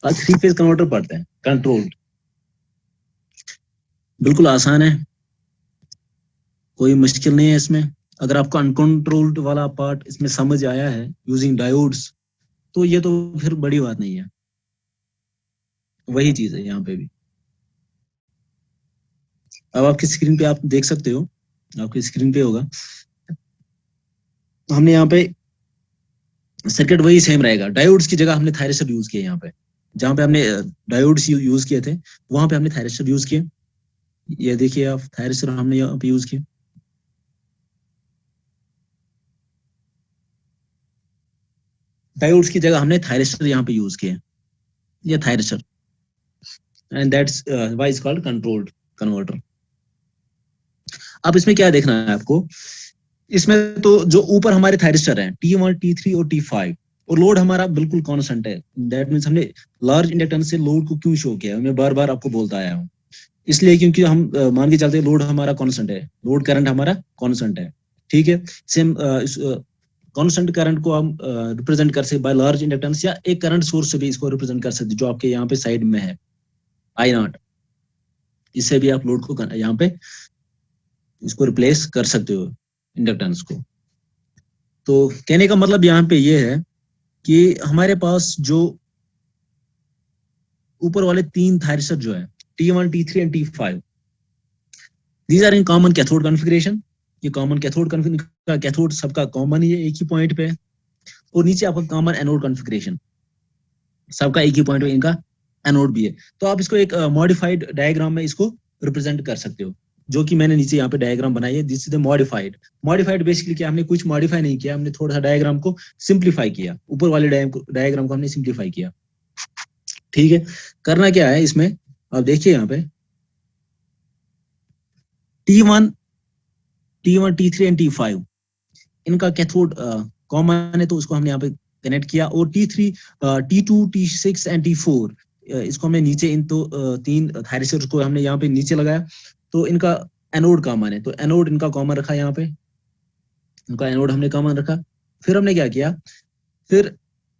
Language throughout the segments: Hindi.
थ्री फेज कन्वर्टर पढ़ते हैं, कंट्रोल्ड। बिल्कुल आसान है, कोई मुश्किल नहीं है इसमें। अगर आपको अनकंट्रोल्ड वाला पार्ट इसमें समझ आया है यूजिंग डायोड्स, तो ये तो फिर बड़ी बात नहीं है, वही चीज है यहाँ पे भी। अब आपकी स्क्रीन पे आप देख सकते हो, आपकी स्क्रीन पे होगा, हमने यहाँ पे सर्किट वही सेम रहेगा। डायोड्स की जगह हमने थायरिस्टर यूज किया यहाँ पे, जहाँ पे हमने डायोड्स यूज किए थे वहां पे हमने थायरिस्टर यूज किए। ये देखिए आप, थायरिस्टर हमने यहाँ पे यूज किया। डायोड्स की जगह हमने थायरिस्टर यहाँ पे यूज किए, ये thyristor, and that's why is called controlled converter. अब इसमें क्या देखना है आपको, इसमें तो जो ऊपर हमारे थायरिस्टर हैं T1, T3 और T5, और लोड हमारा बिल्कुल कांस्टेंट है। दैट मींस हमने लार्ज इंडक्टेंस से लोड को क्यों शो किया, मैं बार बार आपको बोलता आया हूँ, इसलिए क्योंकि हम मान के चलते लोड हमारा कांस्टेंट है, लोड करंट हमारा कांस्टेंट है, ठीक है। सेम कांस्टेंट करंट को हम रिप्रेजेंट कर सकते बाय लार्ज इंडक्टेंस, या एक करंट सोर्स से भी इसको रिप्रेजेंट कर सकते, जो आपके यहाँ पे साइड में है I0, इससे भी आप लोड को यहाँ पे इसको रिप्लेस कर सकते हो इंडक्टेंस को। तो कहने का मतलब यहाँ पे ये है कि हमारे पास जो ऊपर वाले तीन थायरिस्टर जो है T1, T3 and T5, these are in common cathode configuration. ये कॉमन कैथोड का कैथोड सबका कॉमन ही है, एक ही पॉइंट पे है, और नीचे आपका कॉमन एनोड कॉन्फ़िगरेशन, सबका एक ही पॉइंट पे इनका एनोड भी है। तो आप इसको एक मॉडिफाइड डायग्राम में इसको रिप्रेजेंट कर सकते हो, जो कि मैंने नीचे यहाँ पे डायग्राम बनाई है, this is the modified. Modified basically क्या, हमने कुछ मॉडिफाई नहीं किया, हमने थोड़ा सा डायग्राम को सिंप्लीफाई किया, ऊपर वाले डायग्राम को हमने सिंप्लीफाई किया, ठीक है। करना क्या है इसमें, आप देखिए यहाँ पे T1, T3 एंड T5, इनका कैथोड कॉमन है, तो उसको हमने यहाँ पे कनेक्ट किया। और T3, T2, T6 and T4, इसको हमने नीचे, इन तो तीन थायरिस्टर्स को हमने यहाँ पे नीचे लगाया, तो इनका एनोड कॉमन है, तो एनोड इनका कॉमन रखा यहाँ पे, इनका एनोड हमने कॉमन रखा। फिर हमने क्या किया, फिर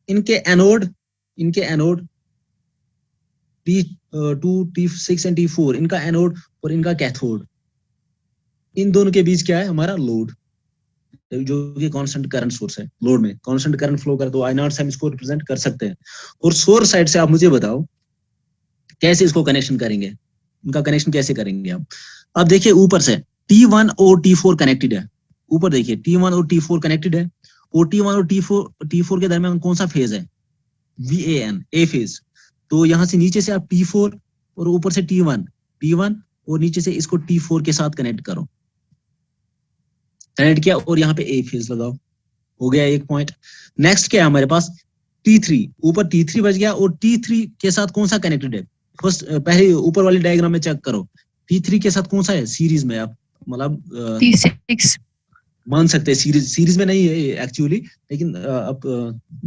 इनके anode T2, T6 and T4, इनका एनोड और इनका कैथोड, इन दोनों के बीच क्या है, हमारा लोड, जो कि कांस्टेंट करंट सोर्स है। लोड में कांस्टेंट करंट फ्लो कर, तो I0 से हम इसको रिप्रेजेंट कर सकते हैं। और सोर्स साइड से आप मुझे बताओ कैसे इसको कनेक्शन करेंगे, इनका कनेक्शन कैसे करेंगे आप। अब देखिए ऊपर से T1 और T4 कनेक्टेड है, ऊपर देखिए T1 और T4 कनेक्टेड है, और T1 और T4 के दरमियान कौन सा फेज है, VAN, ए फेज। तो यहाँ से नीचे से आप T4 और ऊपर से T1 और नीचे से इसको T4 के साथ कनेक्ट करो, कनेक्ट किया, और यहाँ पे ए फेज लगाओ, हो गया एक पॉइंट। नेक्स्ट क्या है हमारे पास, T3, ऊपर T3 बच गया, और T3 के साथ कौन सा कनेक्टेड है, फर्स्ट पहले ऊपर वाली डायग्राम में चेक करो, T3 के साथ कौन सा है सीरीज में, आप मतलब T6 मान सकते हैं, सीरीज में नहीं है एक्चुअली, लेकिन आप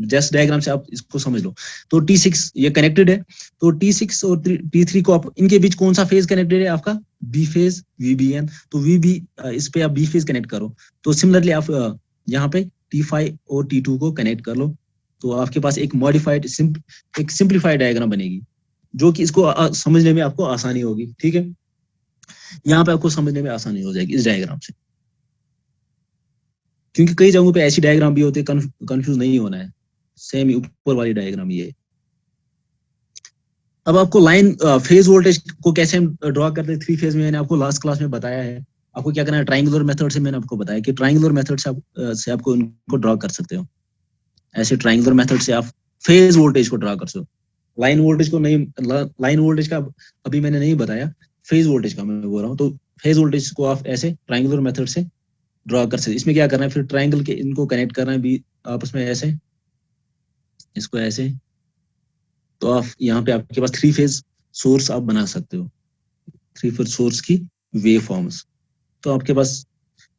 जस्ट डायग्राम से आप इसको समझ लो। तो T6 ये कनेक्टेड है, तो T6 और T3 को आप, इनके बीच कौन सा फेज कनेक्टेड है, आपका बी फेज, VBN। तो VB, इस पे आप बी फेज कनेक्ट करो। तो सिमिलरली आप यहाँ पे T5 और T2 को कनेक्ट कर लो, तो आपके पास एक मॉडिफाइड, एक सिंप्लीफाइड डायग्राम बनेगी, जो कि इसको समझने में आपको आसानी होगी, ठीक है। यहाँ पे आपको समझने में आसानी हो जाएगी इस डायग्राम से, क्योंकि कई जगहों पे ऐसी डायग्राम भी होते हैं, कंफ्यूज नहीं होना है, सेम ऊपर वाली डायग्राम ये। अब आपको लाइन फेज वोल्टेज को कैसे हम ड्रॉ करते हैं थ्री फेज में, मैंने आपको लास्ट क्लास में बताया है। आपको क्या करना है, ट्रायंगुलर मेथड से, मैंने आपको बताया कि ट्रायंगुलर मेथड से आपको इनको ड्रॉ कर सकते हो। ऐसे ट्रायंगुलर मेथड से आप फेज वोल्टेज को ड्रॉ कर सकते हो। लाइन वोल्टेज को नहीं, लाइन वोल्टेज का अभी मैंने नहीं बताया, फेज वोल्टेज का मैं बोल रहा हूँ। तो फेज वोल्टेज को आप ऐसे ट्रायंगुलर मेथड से ड्रॉ कर सकते। इसमें क्या करना है, फिर ट्रायंगल के इनको कनेक्ट करना है भी आपस में ऐसे, इसको ऐसे, तो आप यहाँ पे आपके पास थ्री फेज सोर्स आप बना सकते हो, थ्री फेज सोर्स की वेव फॉर्म्स। तो आपके पास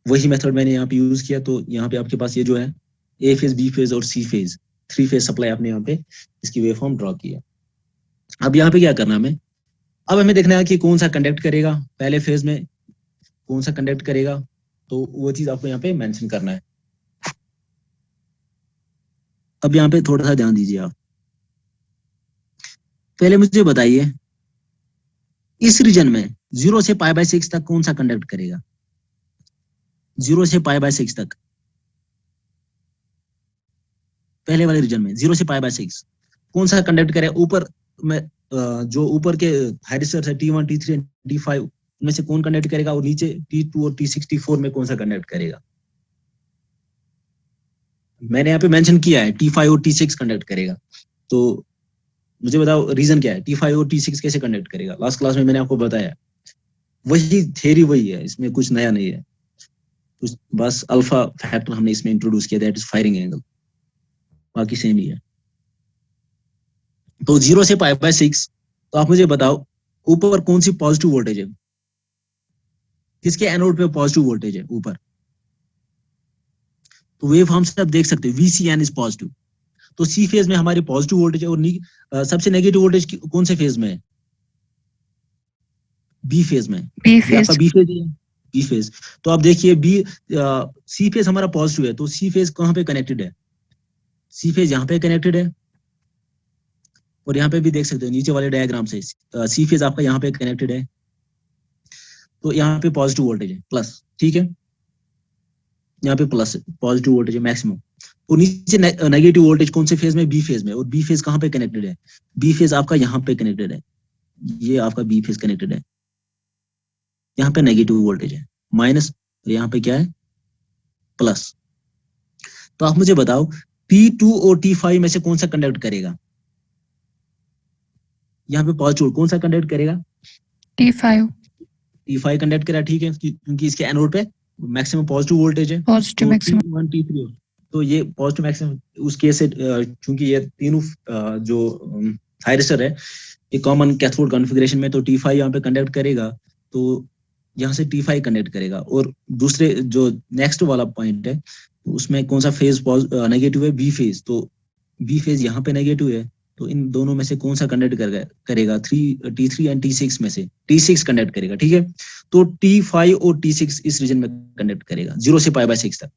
वही मेथड मैंने यहाँ पे यूज किया। तो यहाँ पे आपके पास ये जो है ए फेज, बी फेज और सी फेज, थ्री फेज सप्लाई आपने यहाँ पे इसकी वेव फॉर्म ड्रॉ किया। अब यहाँ पे क्या करना है हमें, अब हमें देखना है कि कौन सा कंडक्ट करेगा पहले फेज में, कौन सा कंडक्ट करेगा, तो वो चीज आपको यहाँ पे मेंशन करना है। अब यहाँ पे थोड़ा सा ध्यान दीजिए आप, पहले मुझे बताइए इस रीजन में 0 से π/6 तक कौन सा कंडक्ट करेगा? 0 से π/6 तक, पहले वाले रीजन में 0 से π/6 कौन सा कंडक्ट करेगा? ऊपर में जो ऊपर के थायरिस्टर्स है T1, T3 और T5 उनमें से कौन कंडक्ट करेगा, और नीचे T2 और T6, T4 में कौन सा कंडक्ट करेगा? मैंने यहाँ पे मेंशन किया है T5 और T6 कंडक्ट करेगा। तो मुझे बताओ रीजन क्या है, T5 और T6 कैसे कंडक्ट करेगा? लास्ट क्लास में मैंने आपको बताया, वही थ्योरी वही है, इसमें कुछ नया नहीं है, कुछ बस अल्फा फैक्टर हमने इसमें इंट्रोड्यूस किया, दैट इज फायरिंग एंगल, बाकी सेम ही है। तो 0 से π/6, तो आप मुझे बताओ ऊपर कौन सी पॉजिटिव वोल्टेज है? किसके एनोड पे पॉजिटिव वोल्टेज है ऊपर? तो वेव फॉर्म से आप देख सकते हो VCN इज पॉजिटिव, तो सी फेज में हमारी पॉजिटिव वोल्टेज है, और सबसे नेगेटिव वोल्टेज कौन से फेज में है? बी फेज में। बी ये आपका फेज। बी फेज है, बी फेज। तो आप देखिए सी फेज हमारा पॉजिटिव है, तो सी फेज कहाँ पे कनेक्टेड है? सी फेज यहाँ पे कनेक्टेड है, और यहाँ पे भी देख सकते हो नीचे वाले डायग्राम से सी फेज आपका यहाँ पे कनेक्टेड है, तो यहाँ पे पॉजिटिव वोल्टेज है प्लस, ठीक है, यहाँ पे प्लस पॉजिटिव वोल्टेज है मैक्सिमम। और नीचे नेगेटिव वोल्टेज कौन से फेज में? बी फेज में। और बी फेज कहाँ पे कनेक्टेड है? बी फेज आपका यहाँ पे कनेक्टेड है, ये आपका बी फेज कनेक्टेड है, यहाँ पे नेगेटिव वोल्टेज है माइनस, यहाँ पे क्या है? प्लस। तो आप मुझे बताओ T2 और T5 में से कौन सा कंडक्ट करेगा? यहाँ पे पॉजिटिव कौन सा कंडक्ट करेगा? T5। T5 कंडक्ट करेगा, ठीक है, क्योंकि इसके एनोड पे मैक्सिमम पॉजिटिव वोल्टेज है, पॉजिटिव तो मैक्सिमम। T1 T3, तो ये पॉजिटिव मैक्सिमम उस केस से, चूंकि ये तीनों जो थायरिस्टर है ये कॉमन कैथोड कॉन्फ़िगरेशन में, तो T5 यहाँ पे कंडक्ट करेगा, तो यहाँ से T5 कंडक्ट करेगा। और दूसरे जो नेक्स्ट वाला पॉइंट है उसमें कौन सा फेज नेगेटिव है? बी फेज, तो बी फेज यहाँ पे नेगेटिव है, तो इन दोनों में से कौन सा कंडक्ट करेगा? T3 एंड T6 में से T6 कंडक्ट करेगा, ठीक है। तो T5 और T6 इस रीजन में कंडक्ट करेगा 0 से π/6 तक।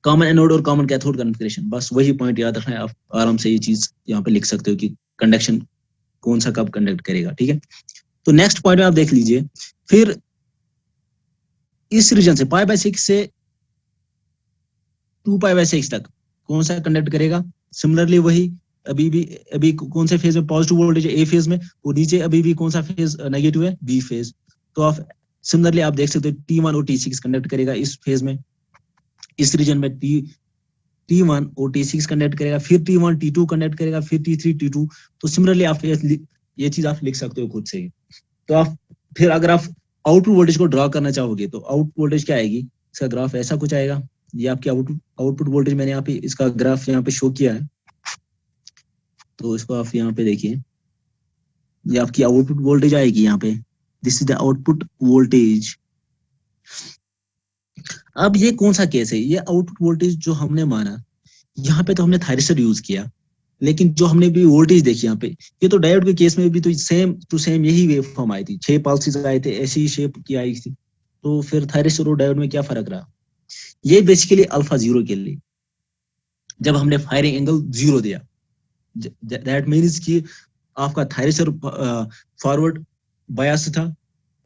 कॉमन एनोड और कॉमन कैथोड कॉन्फ़िगरेशन, बस वही पॉइंट याद रखना है, आप आराम से ये चीज यहाँ पे लिख सकते हो कि कंडक्शन कौन सा कब कंडक्ट करेगा, ठीक है। तो नेक्स्ट पॉइंट में आप देख लीजिए, फिर इस रीजन से π/6 से 2π/6 तक कौन सा कंडक्ट करेगा? सिमिलरली वही, अभी कौन से फेज में पॉजिटिव वोल्टेज है? ए फेज में, और नीचे अभी भी कौन सा फेज नेगेटिव है? B phase. तो आप सिमिलरली आप देख सकते हो T1 और T6 कंडक्ट करेगा इस फेज में, इस रीजन में T1 और T6 कंडक्ट करेगा, फिर T1 T2 कंडक्ट करेगा, फिर T3 T2। तो सिमिलरली आप ये चीज आप लिख सकते हो खुद से। तो आप फिर अगर आप आउटपुट वोल्टेज को ड्रॉ करना चाहोगे तो आउटपुट वोल्टेज क्या आएगी? इसका ग्राफ ऐसा कुछ आएगा, ये आपकी आउटपुट वोल्टेज मैंने यहाँ पे इसका ग्राफ यहाँ पे शो किया है, तो इसको आप यहाँ पे देखिए, ये आपकी आउटपुट वोल्टेज आएगी यहाँ पे, this is the output voltage. अब ये कौन सा केस है? ये आउटपुट वोल्टेज जो हमने माना, यहाँ पे तो हमने थायरिस्टर यूज किया, लेकिन जो हमने भी वोल्टेज देखी यहाँ पे, ये तो डायोड के केस में भी तो सेम टू सेम यही वेव फॉर्म आई थी, 6 पल्सेस आए थे, ऐसी ही शेप की आई थी। तो फिर थायरिस्टर और डायोड में क्या फर्क रहा? ये बेसिकली अल्फा 0 के लिए जब हमने फायरिंग एंगल 0 दिया, दैट मीन्स कि आपका थायरिस्टर फॉरवर्ड बायस था,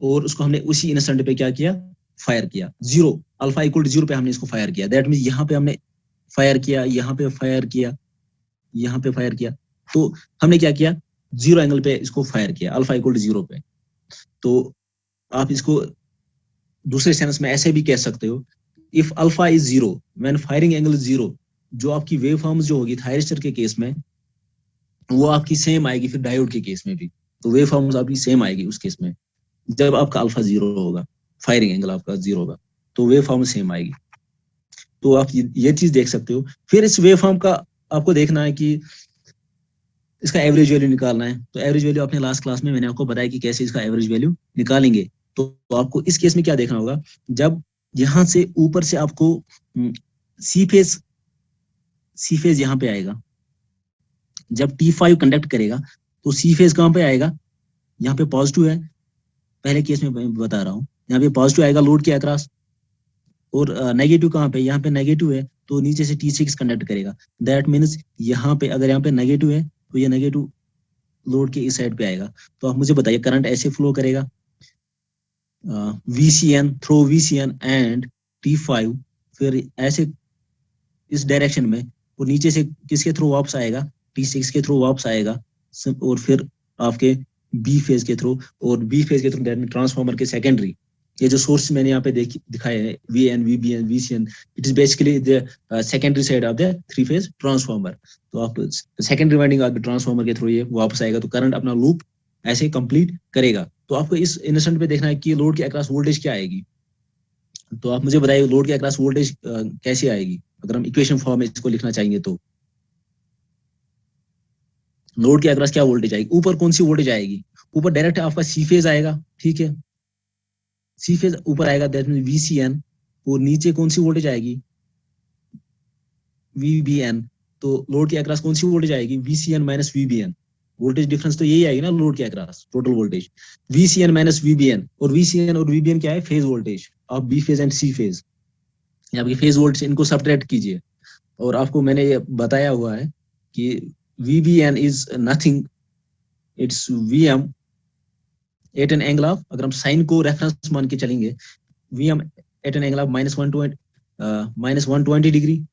और उसको हमने उसी इंस्टेंट पे क्या किया? फायर किया। 0 अल्फा इक्वल टू 0 पे हमने इसको फायर किया, दैट मीन्स यहाँ पे हमने फायर किया, यहाँ पे फायर किया, यहाँ पे फायर किया, तो हमने क्या किया? 0 एंगल पे इसको फायर किया, अल्फा इक्वल टू 0 पे। तो आप इसको दूसरे सेंस में ऐसे भी कह सकते हो, if alpha is 0 when firing angle is 0, जो आपकी वेव फॉर्म जो होगी थायरिस्टर के केस में वो आपकी सेम आएगी, फिर डायोड के केस में भी तो वेव फॉर्म्स आपकी सेम आएगी उस केस में, जब आपका अल्फा 0 होगा, फायरिंग एंगल आपका 0 होगा, तो वेव फॉर्म सेम आएगी। तो आप ये चीज देख सकते हो। फिर इस वेव फॉर्म का आपको देखना है कि इसका एवरेज वैल्यू निकालना है। तो एवरेज वैल्यू आपने लास्ट क्लास में मैंने आपको बताया कि कैसे इसका एवरेज वैल्यू निकालेंगे। तो आपको इस केस में क्या देखना होगा, जब यहाँ से ऊपर से आपको सी फेज यहाँ पे आएगा, जब T5 कंडक्ट करेगा तो सी फेज कहाँ पे आएगा? यहाँ पे पॉजिटिव है, पहले केस में मैं बता रहा हूँ, यहाँ पे पॉजिटिव आएगा लोड के अक्रॉस, और नेगेटिव कहाँ पे? यहाँ पे नेगेटिव है, तो नीचे से T6 कंडक्ट करेगा। दैट मीन्स यहाँ पे अगर यहाँ पे नेगेटिव है तो ये नेगेटिव लोड के इस साइड पे आएगा। तो आप मुझे बताइए करंट ऐसे फ्लो करेगा, VCN throw VCN and T5, फिर ऐसे इस डायरेक्शन में, और नीचे से किसके थ्रू वापस आएगा, T6 के थ्रू वापस आएगा, और फिर आपके बी फेज के थ्रू, और बी फेज के थ्रू ट्रांसफार्मर के सेकेंडरी, ये जो सोर्स मैंने यहाँ पे दिखाए हैं VN VBN VCN, it is basically the secondary side of the three phase transformer. तो आप secondary winding of the transformer के थ्रू ये वापस आएगा, तो करंट अपना लूप ऐसे कंप्लीट करेगा। तो आपको इस इंस्टेंट पे देखना है कि लोड के अक्रॉस वोल्टेज क्या आएगी। तो आप मुझे बताइए लोड के अक्रॉस वोल्टेज कैसे आएगी, अगर हम इक्वेशन फॉर्म में इसको लिखना चाहेंगे तो लोड के अक्रॉस क्या वोल्टेज आएगी, ऊपर कौन सी वोल्टेज आएगी, ऊपर डायरेक्ट आपका सी फेज आएगा, ठीक है, सी फेज ऊपर आएगा, दैट मीन VCN, और नीचे कौन सी वोल्टेज आएगी, VBN। तो लोड के अक्रॉस कौन सी वोल्टेज आएगी, VCN minus VBN। Voltage difference तो यही आएगी ना लोड के across, total voltage VCN minus VBN, और VCN और VBN क्या है, phase voltage of B phase and C phase, आपकी फेज वोल्टेज, इनको सब्ट्रैक्ट कीजिए। और आपको मैंने ये बताया हुआ है कि VBN is nothing, it's VM at an angle of, अगर हम साइन को रेफरेंस मान के चलेंगे, VM at an angle of -120 degree,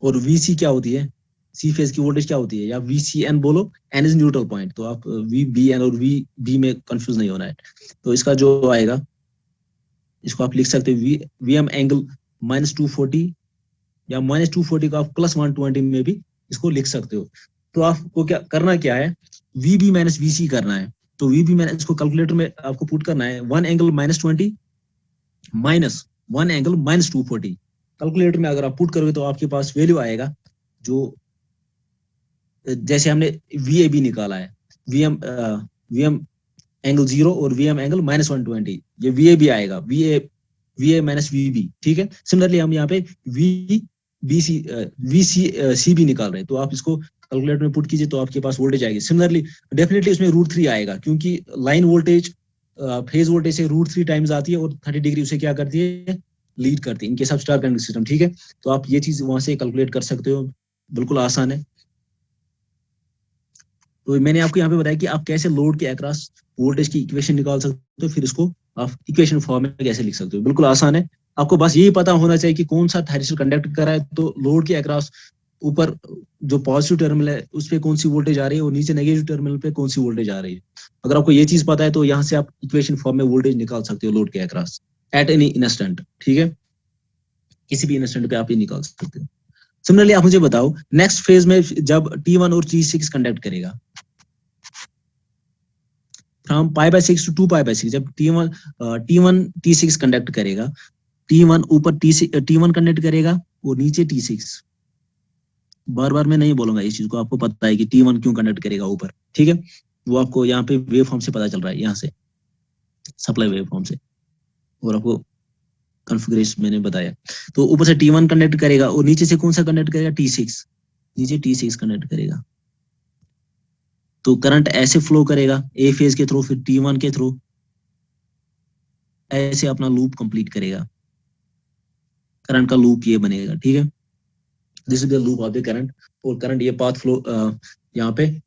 और VC क्या होती है, सी फेज की वोल्टेज क्या होती है, या VCN बोलो, N इज न्यूट्रल पॉइंट, तो आप VBN और VB में कंफ्यूज नहीं होना है। तो इसका जो आएगा, इसको आप लिख सकते हो VM एंगल -240, या -240 को आप +120 में भी इसको लिख सकते हो। तो आपको क्या करना, क्या है, VB माइनस VC करना है। तो VB माइनस, इसको कैलकुलेटर में आपको पुट करना है, 1 एंगल -20 माइनस 1 एंगल -240। कैलकुलेटर में अगर आप पुट करोगे तो आपके पास वैल्यू आएगा, जो जैसे हमने VAB निकाला है, VM एंगल 0 और VM एंगल -120, ये VAB आएगा, VA माइनस VB, ठीक है। सिमिलरली हम यहाँ पे VCB निकाल रहे हैं, तो आप इसको कैलकुलेटर में पुट कीजिए तो आपके पास वोल्टेज आएगी। सिमिलरली डेफिनेटली इसमें √3 आएगा, क्योंकि लाइन वोल्टेज फेज वोल्टेज से √3 टाइम्स आती है, और 30 डिग्री उसे क्या करती है, लीड करती है, इनके सब स्टार कनेक्टेड सिस्टम, ठीक है। तो आप ये चीज वहां से कैलकुलेट कर सकते हो, बिल्कुल आसान है। तो मैंने आपको यहाँ पे बताया कि आप कैसे लोड के अक्रॉस वोल्टेज की इक्वेशन निकाल सकते हो, फिर इसको आप इक्वेशन फॉर्म में कैसे लिख सकते हो, बिल्कुल आसान है। आपको बस यही पता होना चाहिए कि कौन सा थायरिस्टर कंडक्ट कर रहा है, तो लोड के अक्रॉस ऊपर जो पॉजिटिव टर्मिनल है उस पर कौन सी वोल्टेज आ रही है, और नीचे नेगेटिव टर्मिनल पे कौन सी वोल्टेज आ रही है। अगर आपको ये चीज पता है तो यहाँ से आप इक्वेशन फॉर्म में वोल्टेज निकाल सकते हो लोड के अक्रॉस एट एनी इंस्टेंट, ठीक है, किसी भी इंस्टेंट पे आप ये निकाल सकते हो। सिमिलरली आप मुझे बताओ नेक्स्ट फेज में जब T1 और T6 कंडक्ट करेगा, फ्रॉम π/6 टू 2π/6, जब T1 T6 कंडक्ट करेगा, T1 ऊपर T1 कंडक्ट करेगा और नीचे T6, बार बार मैं नहीं बोलूंगा इस चीज को, आपको पता है कि T1 क्यों कंडक्ट करेगा ऊपर, ठीक है, वो आपको यहाँ पे वेव फॉर्म से पता चल रहा है, यहाँ से सप्लाई वेव फॉर्म से, और आपको कॉन्फ़िगरेशन मैंने बताया। तो ऊपर से T1 कंडक्ट करेगा और नीचे से कौन सा कंडक्ट करेगा, T6, नीचे T6 कंडक्ट करेगा। तो करंट ऐसे फ्लो करेगा ए फेज के थ्रू, फिर T1 के थ्रू, ऐसे अपना लूप कंप्लीट करेगा, करंट का लूप ये बनेगा, ठीक है, this is the loop of the current. और करंट ये पाथ फ्लो यहाँ पे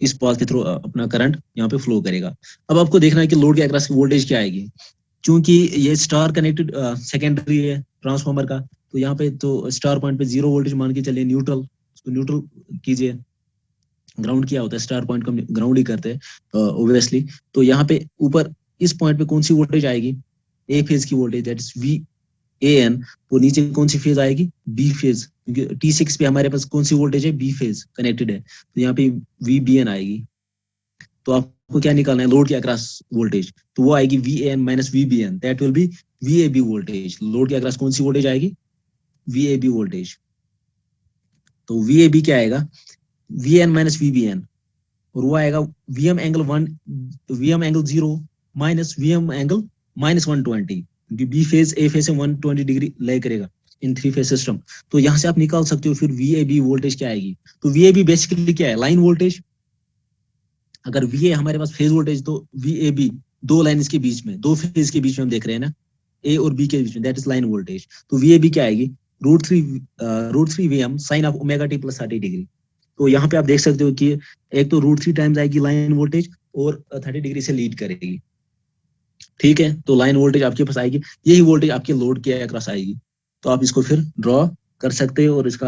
इस पाथ के थ्रू अपना करंट यहाँ पे फ्लो करेगा। अब आपको देखना है कि लोड के अक्रॉस की वोल्टेज क्या आएगी, क्योंकि ये स्टार कनेक्टेड सेकेंडरी है ट्रांसफार्मर का, तो यहाँ पे तो स्टार पॉइंट पे 0 वोल्टेज मान के चलिए, न्यूट्रल, उसको न्यूट्रल कीजिए, ग्राउंड क्या होता है, स्टार पॉइंट को ग्राउंड ही करते हैं ऑब्वियसली। तो यहाँ पे ऊपर इस पॉइंट पे कौन सी वोल्टेज आएगी, ए फेज की वोल्टेज, दैट इज VAN, और नीचे कौन सी फेज आएगी, बी फेज, क्योंकि T6 पे हमारे पास कौन सी वोल्टेज है, बी फेज कनेक्टेड है, तो यहाँ पे VBN आएगी। तो आपको क्या निकालना है, लोड के अक्रॉस वोल्टेज, तो वो आएगी VAN minus VBN, that will be VAB voltage. Load के अक्रॉस कौन सी वोल्टेज आएगी, VAB वोल्टेज। तो VAB क्या आएगा, VN माइनस VBN, और वो आएगा VM angle 0 minus VM angle -120, क्योंकि बी फेज ए फेज से 120 डिग्री ले करेगा इन थ्री फेज सिस्टम। तो यहाँ से आप निकाल सकते हो फिर VAB वोल्टेज क्या आएगी। तो VAB बेसिकली क्या है, लाइन वोल्टेज। अगर VA हमारे पास फेज वोल्टेज, तो VAB दो लाइन के बीच में, दो फेज के बीच में हम देख रहे हैं ना, ए और बी के बीच में, दैट इज लाइन वोल्टेज। तो VAB क्या आएगी, √3 VM sine of omega t + 30 degree. तो यहाँ पे आप देख सकते हो कि एक तो √3 टाइम्स आएगी लाइन वोल्टेज और 30 डिग्री से लीड करेगी, ठीक है। तो लाइन वोल्टेज आपके पास आएगी, यही वोल्टेज आपके लोड के अक्रॉस आएगी। तो आप इसको फिर ड्रॉ कर सकते हो और इसका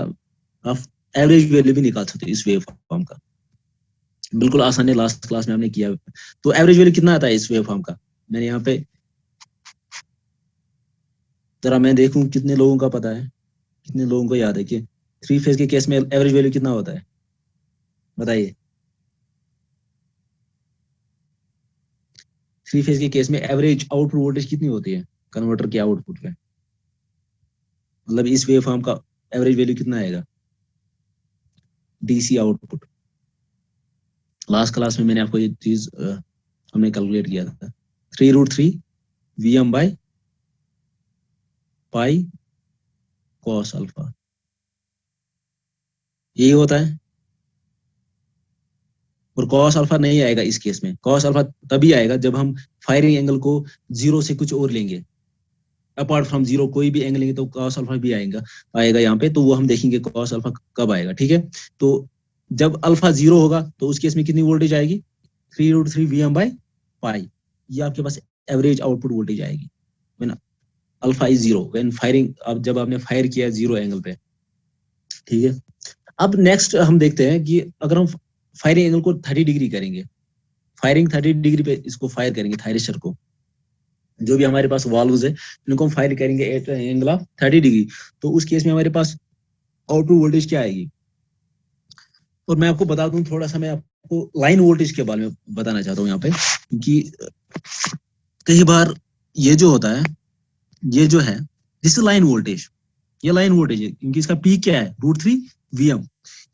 आप एवरेज वैल्यू भी निकाल सकते हो इस वेव फॉर्म का। बिल्कुल आसान है, लास्ट क्लास में हमने किया। तो एवरेज वैल्यू कितना आता है इस वेव फॉर्म का, मैंने यहाँ पे जरा मैं देखूं कितने लोगों का पता है, कितने लोगों को याद है कि 3 फेज के केस में एवरेज वैल्यू कितना होता है, बताइए। 3 फेज के केस में एवरेज आउटपुट वोल्टेज कितनी होती है कन्वर्टर के आउटपुट पे, मतलब इस वेव फॉर्म का एवरेज वैल्यू कितना आएगा डीसी आउटपुट। लास्ट क्लास में मैंने आपको ये चीज हमने कैलकुलेट किया था, 3√3 VM by pi cos alpha, यही होता है। और कॉस अल्फा नहीं आएगा इस केस में, कॉस अल्फा तभी आएगा जब हम फायरिंग एंगल को 0 से कुछ और लेंगे, अपार्ट फ्रॉम 0 कोई भी एंगल लेंगे तो कॉस अल्फा भी आएगा यहाँ पे। तो वो हम देखेंगे कॉस अल्फा कब आएगा, ठीक है। तो जब अल्फा 0 होगा तो उस केस में कितनी वोल्टेज आएगी, 3√3 VM बाय पाई, ये आपके पास एवरेज आउटपुट वोल्टेज आएगी when alpha is 0, when firing, अब जब आपने फायर किया 0 एंगल पे, ठीक है। अब नेक्स्ट हम देखते हैं कि अगर हम फायरिंग एंगल को 30 डिग्री करेंगे, फायरिंग 30 डिग्री पे इसको फायर करेंगे थायरिस्टर को, जो भी हमारे पास वाल्व्स है इनको हम फायर करेंगे एट एंगल ऑफ 30 डिग्री, तो उस केस में हमारे पास आउटपुट वोल्टेज क्या आएगी। और मैं आपको बता दूं थोड़ा सा, मैं आपको लाइन वोल्टेज के बारे में बताना चाहता हूँ यहाँ पे, क्योंकि कई बार ये जो होता है, ये जो है दिस लाइन वोल्टेज, ये लाइन वोल्टेज है क्योंकि इसका पीक क्या है √3 VM,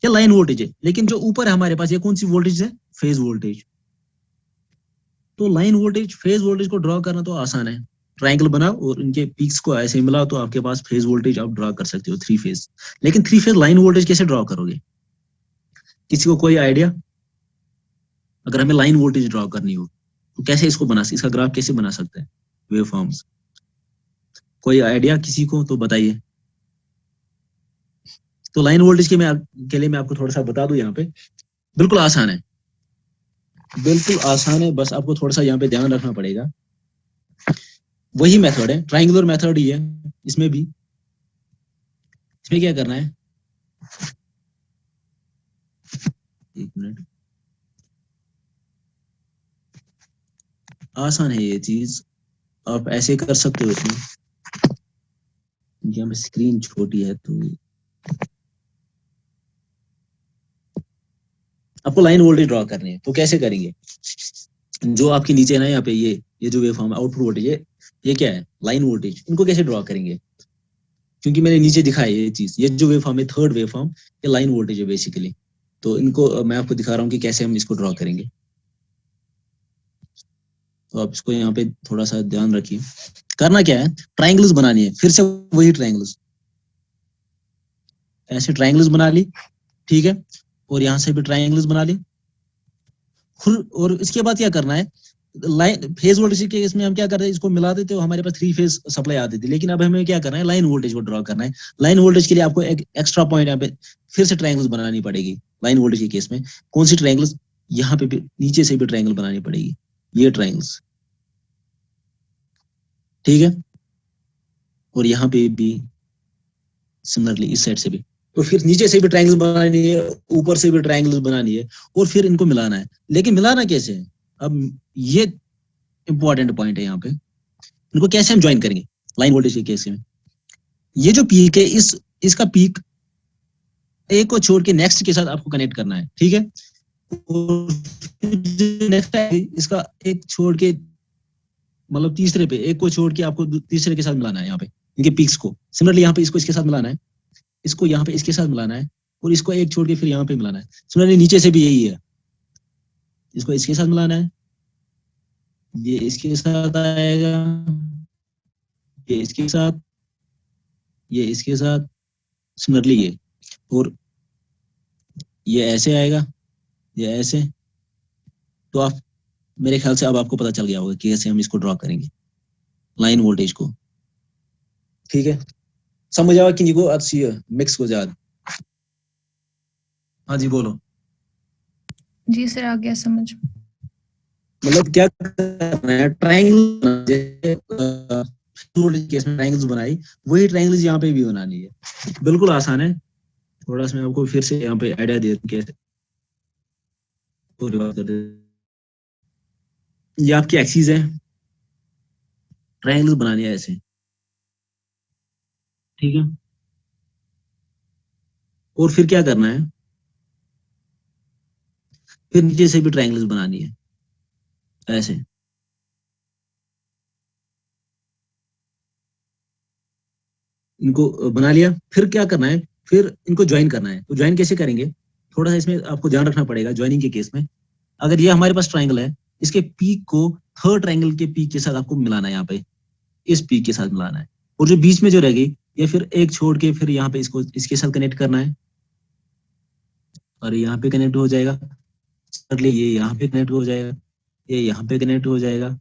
ये लाइन वोल्टेज है। लेकिन जो ऊपर है हमारे पास ये कौन सी वोल्टेज है, फेज वोल्टेज। तो लाइन वोल्टेज फेज वोल्टेज को ड्रॉ करना तो आसान है, ट्रायंगल बनाओ और इनके पीक्स को ऐसे मिलाओ तो आपके पास फेज वोल्टेज आप ड्रॉ कर सकते हो 3 फेज। लेकिन 3 फेज लाइन वोल्टेज कैसे ड्रॉ करोगे, किसी को कोई आइडिया। अगर हमें लाइन वोल्टेज ड्रॉ करनी हो तो कैसे इसको इसका ग्राफ कैसे बना सकते हैं वेव फॉर्म्स, कोई आइडिया किसी को तो बताइए। तो लाइन वोल्टेज के लिए मैं आपको थोड़ा सा बता दूं यहाँ पे, बिल्कुल आसान है, बिल्कुल आसान है, बस आपको थोड़ा सा यहाँ पे ध्यान रखना पड़ेगा। वही मेथड है, ट्रायंगुलर मेथड ही है इसमें भी। इसमें क्या करना है, एक मिनट, आसान है ये चीज, आप ऐसे कर सकते हो इसमें, यहाँ पे स्क्रीन छोटी है तो आपको लाइन वोल्टेज ड्रॉ करनी है। तो कैसे करेंगे, जो आपके नीचे है ना यहाँ पे ये जो वेव फॉर्म आउटपुट वोल्टेज है, ये क्या है लाइन वोल्टेज, इनको कैसे ड्रॉ करेंगे, क्योंकि मैंने नीचे दिखाया ये चीज, ये जो वेव फॉर्म है थर्ड वेव फॉर्म, ये लाइन वोल्टेज है बेसिकली। तो इनको मैं आपको दिखा रहा हूँ कि कैसे हम इसको ड्रॉ करेंगे। तो आप इसको यहाँ पे थोड़ा सा ध्यान रखिए, करना क्या है, ट्रायंगल्स बनानी है, फिर से वही ट्रायंगल्स, ऐसे ट्रायंगल्स बना ली, ठीक है। और यहाँ से भी ट्रायंगल्स बना ली, और इसके बाद क्या करना है, लाइन फेज वोल्टेज के इसमें हम क्या करते हैं, इसको मिला देते हो हमारे पास 3 फेज सप्लाई आती थी। लेकिन अब हमें क्या करना है, लाइन वोल्टेज को ड्रॉ करना है। लाइन वोल्टेज के लिए आपको एक एक्स्ट्रा पॉइंट यहाँ पे फिर से ट्रायंगल्स बनानी पड़ेगी। लाइन वोल्टेज के केस में कौन सी ट्रायंगल्स, यहाँ पे भी नीचे से भी ट्रायंगल बनानी पड़ेगी, ये ट्रायंगल्स, ठीक है। और यहाँ पे भी सिमिलरली इस साइड से भी, तो फिर नीचे से भी ट्रायंगल्स बनानी है, ऊपर से भी ट्रायंगल्स बनानी है, और फिर इनको मिलाना है। लेकिन मिलाना कैसे है, अब ये इंपॉर्टेंट पॉइंट है यहाँ पे, इनको कैसे हम ज्वाइन करेंगे लाइन वोल्टेज के केस में। ये जो पीक है इसका पीक एक को छोड़ के नेक्स्ट के साथ आपको कनेक्ट करना है, ठीक है। और नेक्स्ट है इसका एक छोड़ के, मतलब तीसरे पे एक को छोड़ के आपको तीसरे के साथ मिलाना है यहाँ पे इनके पीक्स को। सिमिलरली यहाँ पे इसको इसके साथ मिलाना है, इसको यहाँ पे इसके साथ मिलाना है, और इसको एक छोड़ के फिर यहाँ पे मिलाना है। सिमिलरली नीचे से भी यही है, इसको इसके साथ मिलाना है, ये इसके साथ आएगा, ये इसके साथ, ये इसके साथ, सिमिलरली ये, और ये ऐसे आएगा, ये ऐसे। तो आप, मेरे ख्याल से अब आपको पता चल गया होगा कि कैसे हम इसको ड्रॉ करेंगे लाइन वोल्टेज को, ठीक है। समझ आवा कि निको अच्छी मिक्स को ज्यादा हाँ जी बोलो। जी सर, आ गया समझ। मतलब क्या करना है, ट्राइंगल केस में ट्राइंगल्स बनाई, वही ट्राइंगल्स यहाँ पे भी बनानी है। बिल्कुल आसान है। थोड़ा सा मैं आपको फिर से यहाँ पे आइडिया दे दूं कैसे। ये आपकी एक्सिस है, ट्राइंगल्स बनानी है ऐसे, ठीक है। और फिर क्या करना है, फिर नीचे से भी ट्राइंगल्स बनानी है ऐसे। इनको बना लिया, फिर क्या करना है, फिर इनको ज्वाइन करना है। तो ज्वाइन कैसे करेंगे, थोड़ा सा इसमें आपको ध्यान रखना पड़ेगा ज्वाइनिंग के केस में। अगर ये हमारे पास ट्राइंगल है, इसके पीक को थर्ड ट्राइंगल के पीक के साथ आपको मिलाना है, यहाँ पे इस पीक के साथ मिलाना है। और जो बीच में जो रह गई, ये फिर एक छोड़ के फिर यहाँ पे इसको इसके साथ कनेक्ट करना है, और यहाँ पे कनेक्ट हो जाएगा। ये यहाँ पे कनेक्ट हो जाएगा, ये यहाँ पे कनेक्ट हो जाएगा,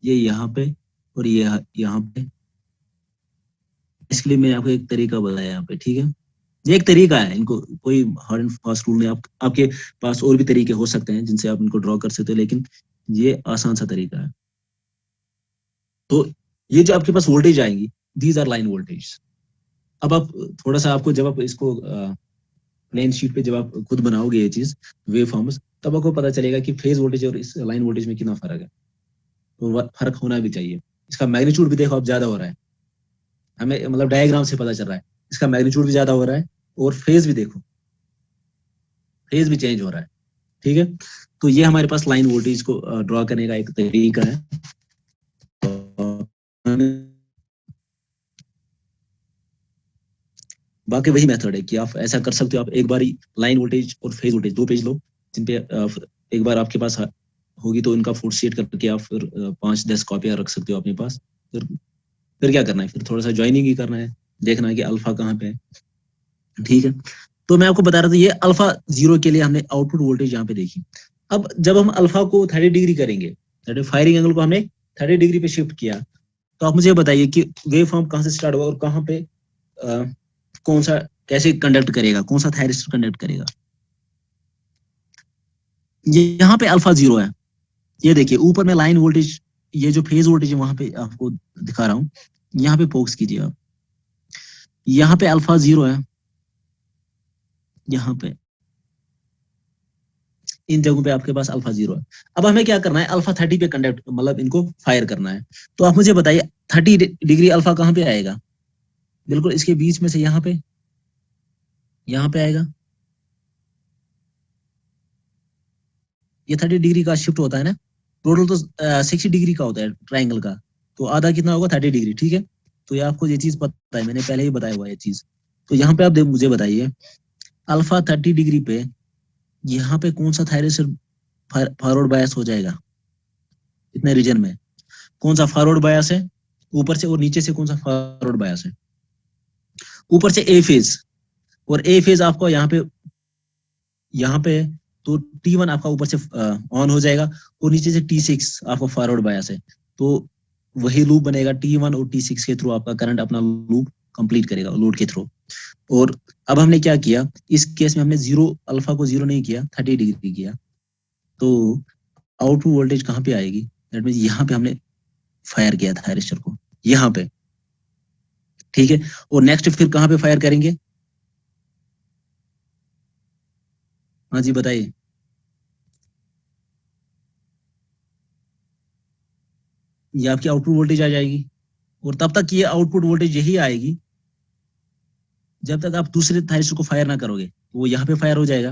ये यहाँ पे, और ये यहाँ पे। इसके लिए मैंने आपको एक तरीका बताया यहाँ पे, ठीक है। ये एक तरीका है, इनको कोई हार्ड एंड फास्ट रूल नहीं। आपके पास और भी तरीके हो सकते हैं जिनसे आप इनको ड्रॉ कर सकते हो, लेकिन ये आसान सा तरीका है। तो ये जो आपके पास वोल्टेज आएंगी, दीज आर लाइन वोल्टेज। अब आप थोड़ा सा, आपको जब आप इसको प्लेन शीट पे जब आप खुद बनाओगे ये चीज, वेव फॉर्म्स, तब आपको पता चलेगा कि फेज वोल्टेज और इस लाइन वोल्टेज में कितना फर्क है। तो फर्क होना भी चाहिए। इसका मैग्नीट्यूड भी देखो अब ज्यादा हो रहा है, हमें मतलब डायग्राम से पता चल रहा है। इसका मैग्नीट्यूड भी ज्यादा हो रहा है, और फेज भी देखो, फेज भी चेंज हो रहा है, ठीक है। तो ये हमारे पास लाइन वोल्टेज को ड्रॉ करने का एक तरीका है। बाकी वही मेथड है कि आप ऐसा कर सकते हो। आप एक बार ही लाइन वोल्टेज और फेज वोल्टेज दो पेज लो, जिन पे एक बार आपके पास होगी तो इनका फोटो सेट करके आप फिर 5-10 कॉपियां रख सकते हो अपने पास। फिर क्या करना है, फिर थोड़ा सा ज्वाइनिंग ही करना है, देखना है कि अल्फा कहाँ पे है, ठीक है। तो मैं आपको बता रहा था, ये अल्फा जीरो के लिए हमने आउटपुट वोल्टेज यहाँ पे देखी। अब जब हम अल्फा को 30 डिग्री करेंगे, फायरिंग एंगल को हमने 30 डिग्री पे शिफ्ट किया, तो आप मुझे बताइए कि वेव फॉर्म कहाँ से स्टार्ट होगा और कहाँ पे कौन सा, कैसे कंडक्ट करेगा, कौन सा थायरिस्टर कंडक्ट करेगा। ये यहाँ पे अल्फा जीरो है। ये देखिए ऊपर में लाइन वोल्टेज, ये जो फेज वोल्टेज है वहां पे आपको दिखा रहा हूँ। यहाँ पे फोकस कीजिए आप, यहाँ पे अल्फा जीरो है, यहाँ पे इन जगहों पे आपके पास अल्फा जीरो है। अब हमें क्या करना है, अल्फा 30 पे कंडक्ट मतलब इनको फायर करना है। तो आप मुझे बताइए 30 डिग्री अल्फा कहाँ पे आएगा, बिल्कुल इसके बीच में से यहाँ पे आएगा। ये 30 डिग्री का शिफ्ट होता है ना, टोटल तो 60 डिग्री का होता है ट्राइंगल का, तो आधा कितना होगा, 30 डिग्री, ठीक है। तो ये आपको ये चीज पता है, मैंने पहले ही बताया हुआ ये चीज। तो यहाँ पे आप मुझे बताइए, अल्फा 30 डिग्री पे यहाँ पे कौन सा थायरोइड फॉरवर्ड बायस हो जाएगा, इतने रीजन में कौन सा फॉरवर्ड बायस है, ऊपर से और नीचे से कौन सा फॉरवर्ड बायस है। ऊपर से ए फेज, और ए फेज आपको यहाँ पे तो T1 आपका ऊपर से ऑन हो जाएगा, और नीचे से T6 आपका फॉरवर्ड बायस है। तो वही लूप बनेगा, T1 और T6 के थ्रू आपका करंट अपना लूप कंप्लीट करेगा लोड के थ्रू। और अब हमने क्या किया, इस केस में हमने जीरो, अल्फा को जीरो नहीं किया, 30 डिग्री किया। तो आउटपुट वोल्टेज कहाँ पे आएगी, दैट मीन यहाँ पे हमने फायर किया था थायरिस्टर को, यहाँ पे, ठीक है। और नेक्स्ट फिर कहाँ पे फायर करेंगे, हाँ जी बताइए। ये आपकी आउटपुट वोल्टेज आ जाएगी, और तब तक ये आउटपुट वोल्टेज यही आएगी जब तक आप दूसरे थायरिस्टर को फायर ना करोगे, तो वो यहाँ पे फायर हो जाएगा।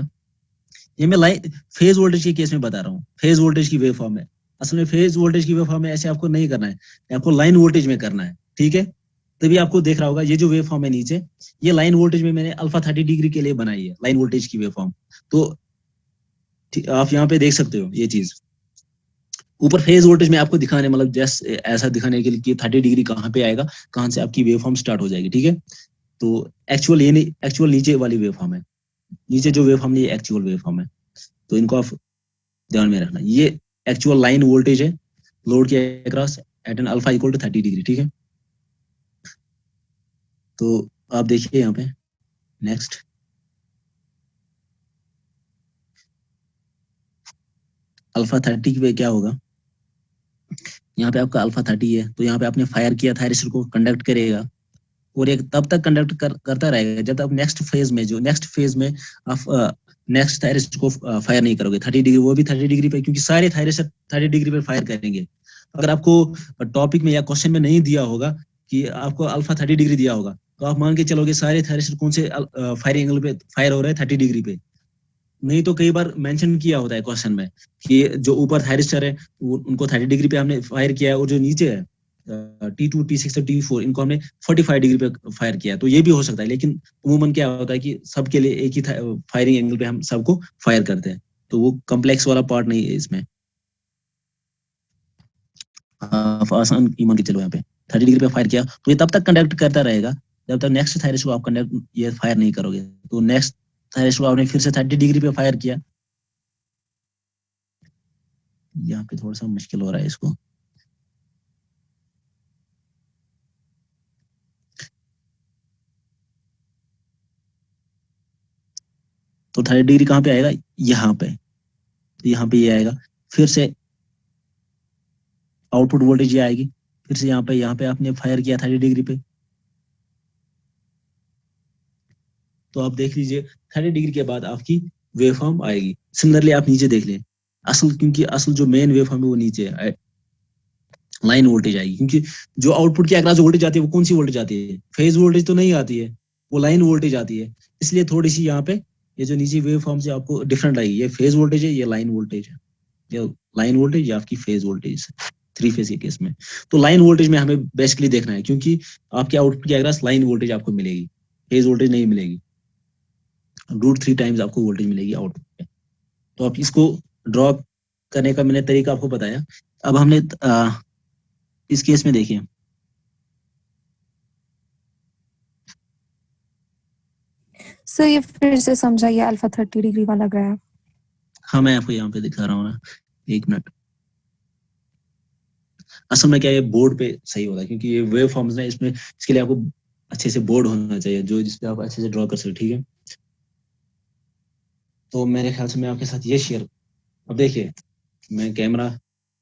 ये मैं लाइन फेज वोल्टेज के केस में बता रहा हूँ, फेज वोल्टेज की वेव फॉर्म है। असल में फेज वोल्टेज की वेव फॉर्म में ऐसे आपको नहीं करना है, आपको लाइन वोल्टेज में करना है, ठीक है। तभी आपको देख रहा होगा ये जो वेव फॉर्म है नीचे, ये लाइन वोल्टेज में मैंने अल्फा 30 डिग्री के लिए बनाई है, लाइन वोल्टेज की वेव फॉर्म। तो आप यहाँ पे देख सकते हो ये चीज। ऊपर फेज वोल्टेज में आपको दिखाने, मतलब जस्ट ऐसा दिखाने के लिए कि 30 डिग्री कहाँ पे आएगा, कहाँ से आपकी वेव फॉर्म स्टार्ट हो जाएगी, ठीक है। तो एक्चुअल ये नहीं, एक्चुअल नीचे वाली वेव फॉर्म है, नीचे जो वेव फॉर्म है ये एक्चुअल वेव फॉर्म है। तो इनको आप ध्यान में रखना, ये एक्चुअल लाइन वोल्टेज है लोड के across at an alpha equal to 30 degree, ठीक है। तो आप देखिए यहाँ पे नेक्स्ट, अल्फा 30 पे क्या होगा, यहाँ पे आपका अल्फा 30 है, तो यहाँ पे आपने फायर किया, थायरिस्टर को कंडक्ट करेगा और एक तब तक कंडक्ट करता रहेगा जब तक नेक्स्ट फेज में आप नेक्स्ट थायरिस्ट को फायर नहीं करोगे 30 डिग्री, वो भी 30 डिग्री पे, क्योंकि सारे थायरिस्ट 30 डिग्री पे फायर करेंगे। अगर आपको टॉपिक में या क्वेश्चन में नहीं दिया होगा कि आपको अल्फा 30 डिग्री दिया होगा, तो आप मान के चलोगे सारे थायरिस्ट कौन से फायरिंग एंगल पे फायर हो रहे हैं, 30 डिग्री पे। नहीं तो कई बार मेंशन किया होता है क्वेश्चन में कि जो ऊपर थायरिस्टर है उनको 30 डिग्री पे हमने फायर किया है, और जो नीचे है T2 T6 और T4 इनको हमने 45 डिग्री पे फायर किया है। तो ये भी हो सकता है, लेकिन अमूमन क्या होता है कि सबके लिए एक ही फायरिंग एंगल पे हम सबको फायर करते हैं, तो वो कम्प्लेक्स वाला पार्ट नहीं है इसमें। आप आसान की मान के चलो, यहाँ पे 30 डिग्री पे फायर किया तो ये तब तक कंडक्ट करता रहेगा जब तक नेक्स्ट थायरिस्ट को आप कंडक्ट ये फायर नहीं करोगे। तो नेक्स्ट थायरिस्ट को आपने फिर से 30 डिग्री पे फायर किया, यहाँ पे थोड़ा सा मुश्किल हो रहा है इसको। तो 30 डिग्री कहाँ पे आएगा, यहाँ पे, तो यहाँ पे ये आएगा, फिर से आउटपुट वोल्टेज ये आएगी, फिर से यहाँ पे आपने फायर किया 30 डिग्री पे, तो आप देख लीजिए 30 डिग्री के बाद आपकी वेव फॉर्म आएगी। सिमिलरली आप नीचे देख लें, क्योंकि असल जो मेन वेव फॉर्म है वो नीचे है, लाइन वोल्टेज आएगी, क्योंकि जो आउटपुट के अक्रॉस वोल्टेज आती है वो कौन सी वोल्टेज आती है, फेज वोल्टेज तो नहीं आती है, वो लाइन वोल्टेज आती है। इसलिए थोड़ी सी यहाँ पे ये जो नीचे वेव फॉर्म से आपको डिफरेंट आएगी, ये फेज वोल्टेज है, ये लाइन वोल्टेज है, ये लाइन वोल्टेज या आपकी फेज वोल्टेज है 3 फेज के केस में। तो लाइन वोल्टेज में हमें बेसिकली देखना है, क्योंकि आपके आउटपुट के अक्रॉस लाइन वोल्टेज आपको मिलेगी, फेज वोल्टेज नहीं मिलेगी, √3 टाइम्स आपको वोल्टेज मिलेगी आउटपुट पे। तो आप इसको ड्रॉ करने का मैंने तरीका आपको बताया। अब हमने इस केस में देखिए, सर ये फिर से समझाइए अल्फा 30 डिग्री वाला ग्राफ। हाँ मैं आपको यहाँ पे दिखा रहा हूँ ना, 1 मिनट। असल में क्या है, बोर्ड पे सही होता है, क्योंकि ये वेव फॉर्म्स ना, इसमें इसके लिए आपको अच्छे से बोर्ड होना चाहिए जो जिसपे आप अच्छे से ड्रॉ कर सके, ठीक है। तो मेरे ख्याल से मैं आपके साथ ये शेयर, अब देखिए मैं कैमरा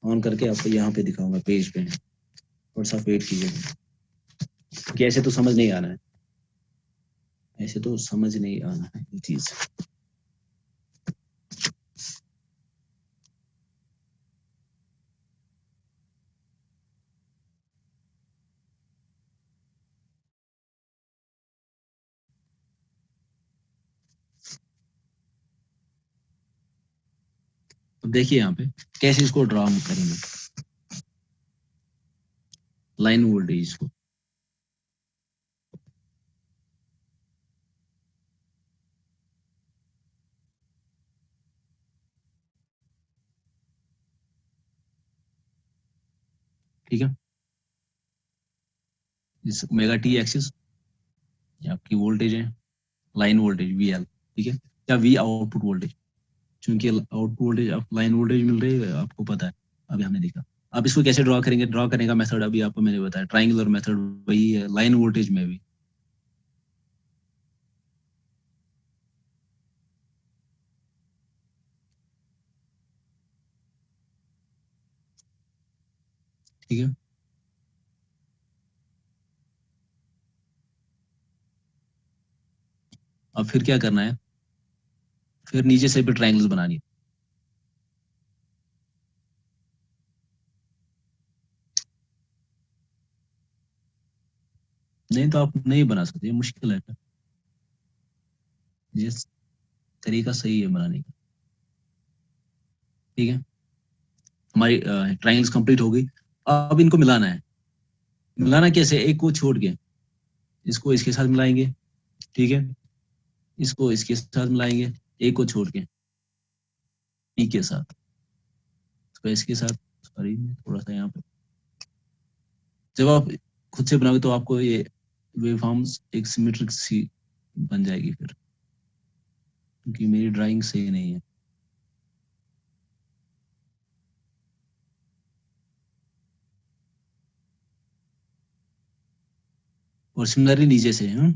ऑन करके आपको यहाँ पे दिखाऊंगा पेज पे, थोड़ा सा वेट कीजिएगा, क्योंकि ऐसे तो समझ नहीं आना है, ऐसे तो समझ नहीं आना है ये चीज। अब देखिए यहाँ पे कैसे इसको ड्रॉ करेंगे, लाइन वोल्टेज को। ठीक है, इस ओमेगा टी एक्सिस आपकी वोल्टेज है, लाइन वोल्टेज VL, ठीक है, या V आउटपुट वोल्टेज, क्योंकि आउटपुट वोल्टेज आप लाइन वोल्टेज मिल रही है आपको पता है, अभी हमने देखा। आप इसको कैसे ड्रॉ करेंगे, ड्रॉ करने का मेथड अभी आपको मैंने बताया, ट्राइंगुलर मेथड वही है लाइन वोल्टेज में भी। ठीक है, अब फिर क्या करना है, फिर नीचे से भी ट्राइंगल्स बनानी है। नहीं तो आप नहीं बना सकते, ये मुश्किल है, ये तरीका सही है बनाने का। ठीक है, हमारी ट्राइंगल्स कंप्लीट हो गई, अब इनको मिलाना है। मिलाना कैसे, एक को छोड़ के इसको इसके साथ मिलाएंगे, ठीक है, इसको इसके साथ मिलाएंगे, एक को छोड़ के ई के साथ, इसको इसके साथ, सॉरी थोड़ा सा यहाँ पे, जब आप खुद से बनाओगे तो आपको ये वेव फॉर्म्स एक सिमेट्रिक सी बन जाएगी फिर, क्योंकि मेरी ड्राइंग सही नहीं है। और सिमिलरली नीचे से, हाँ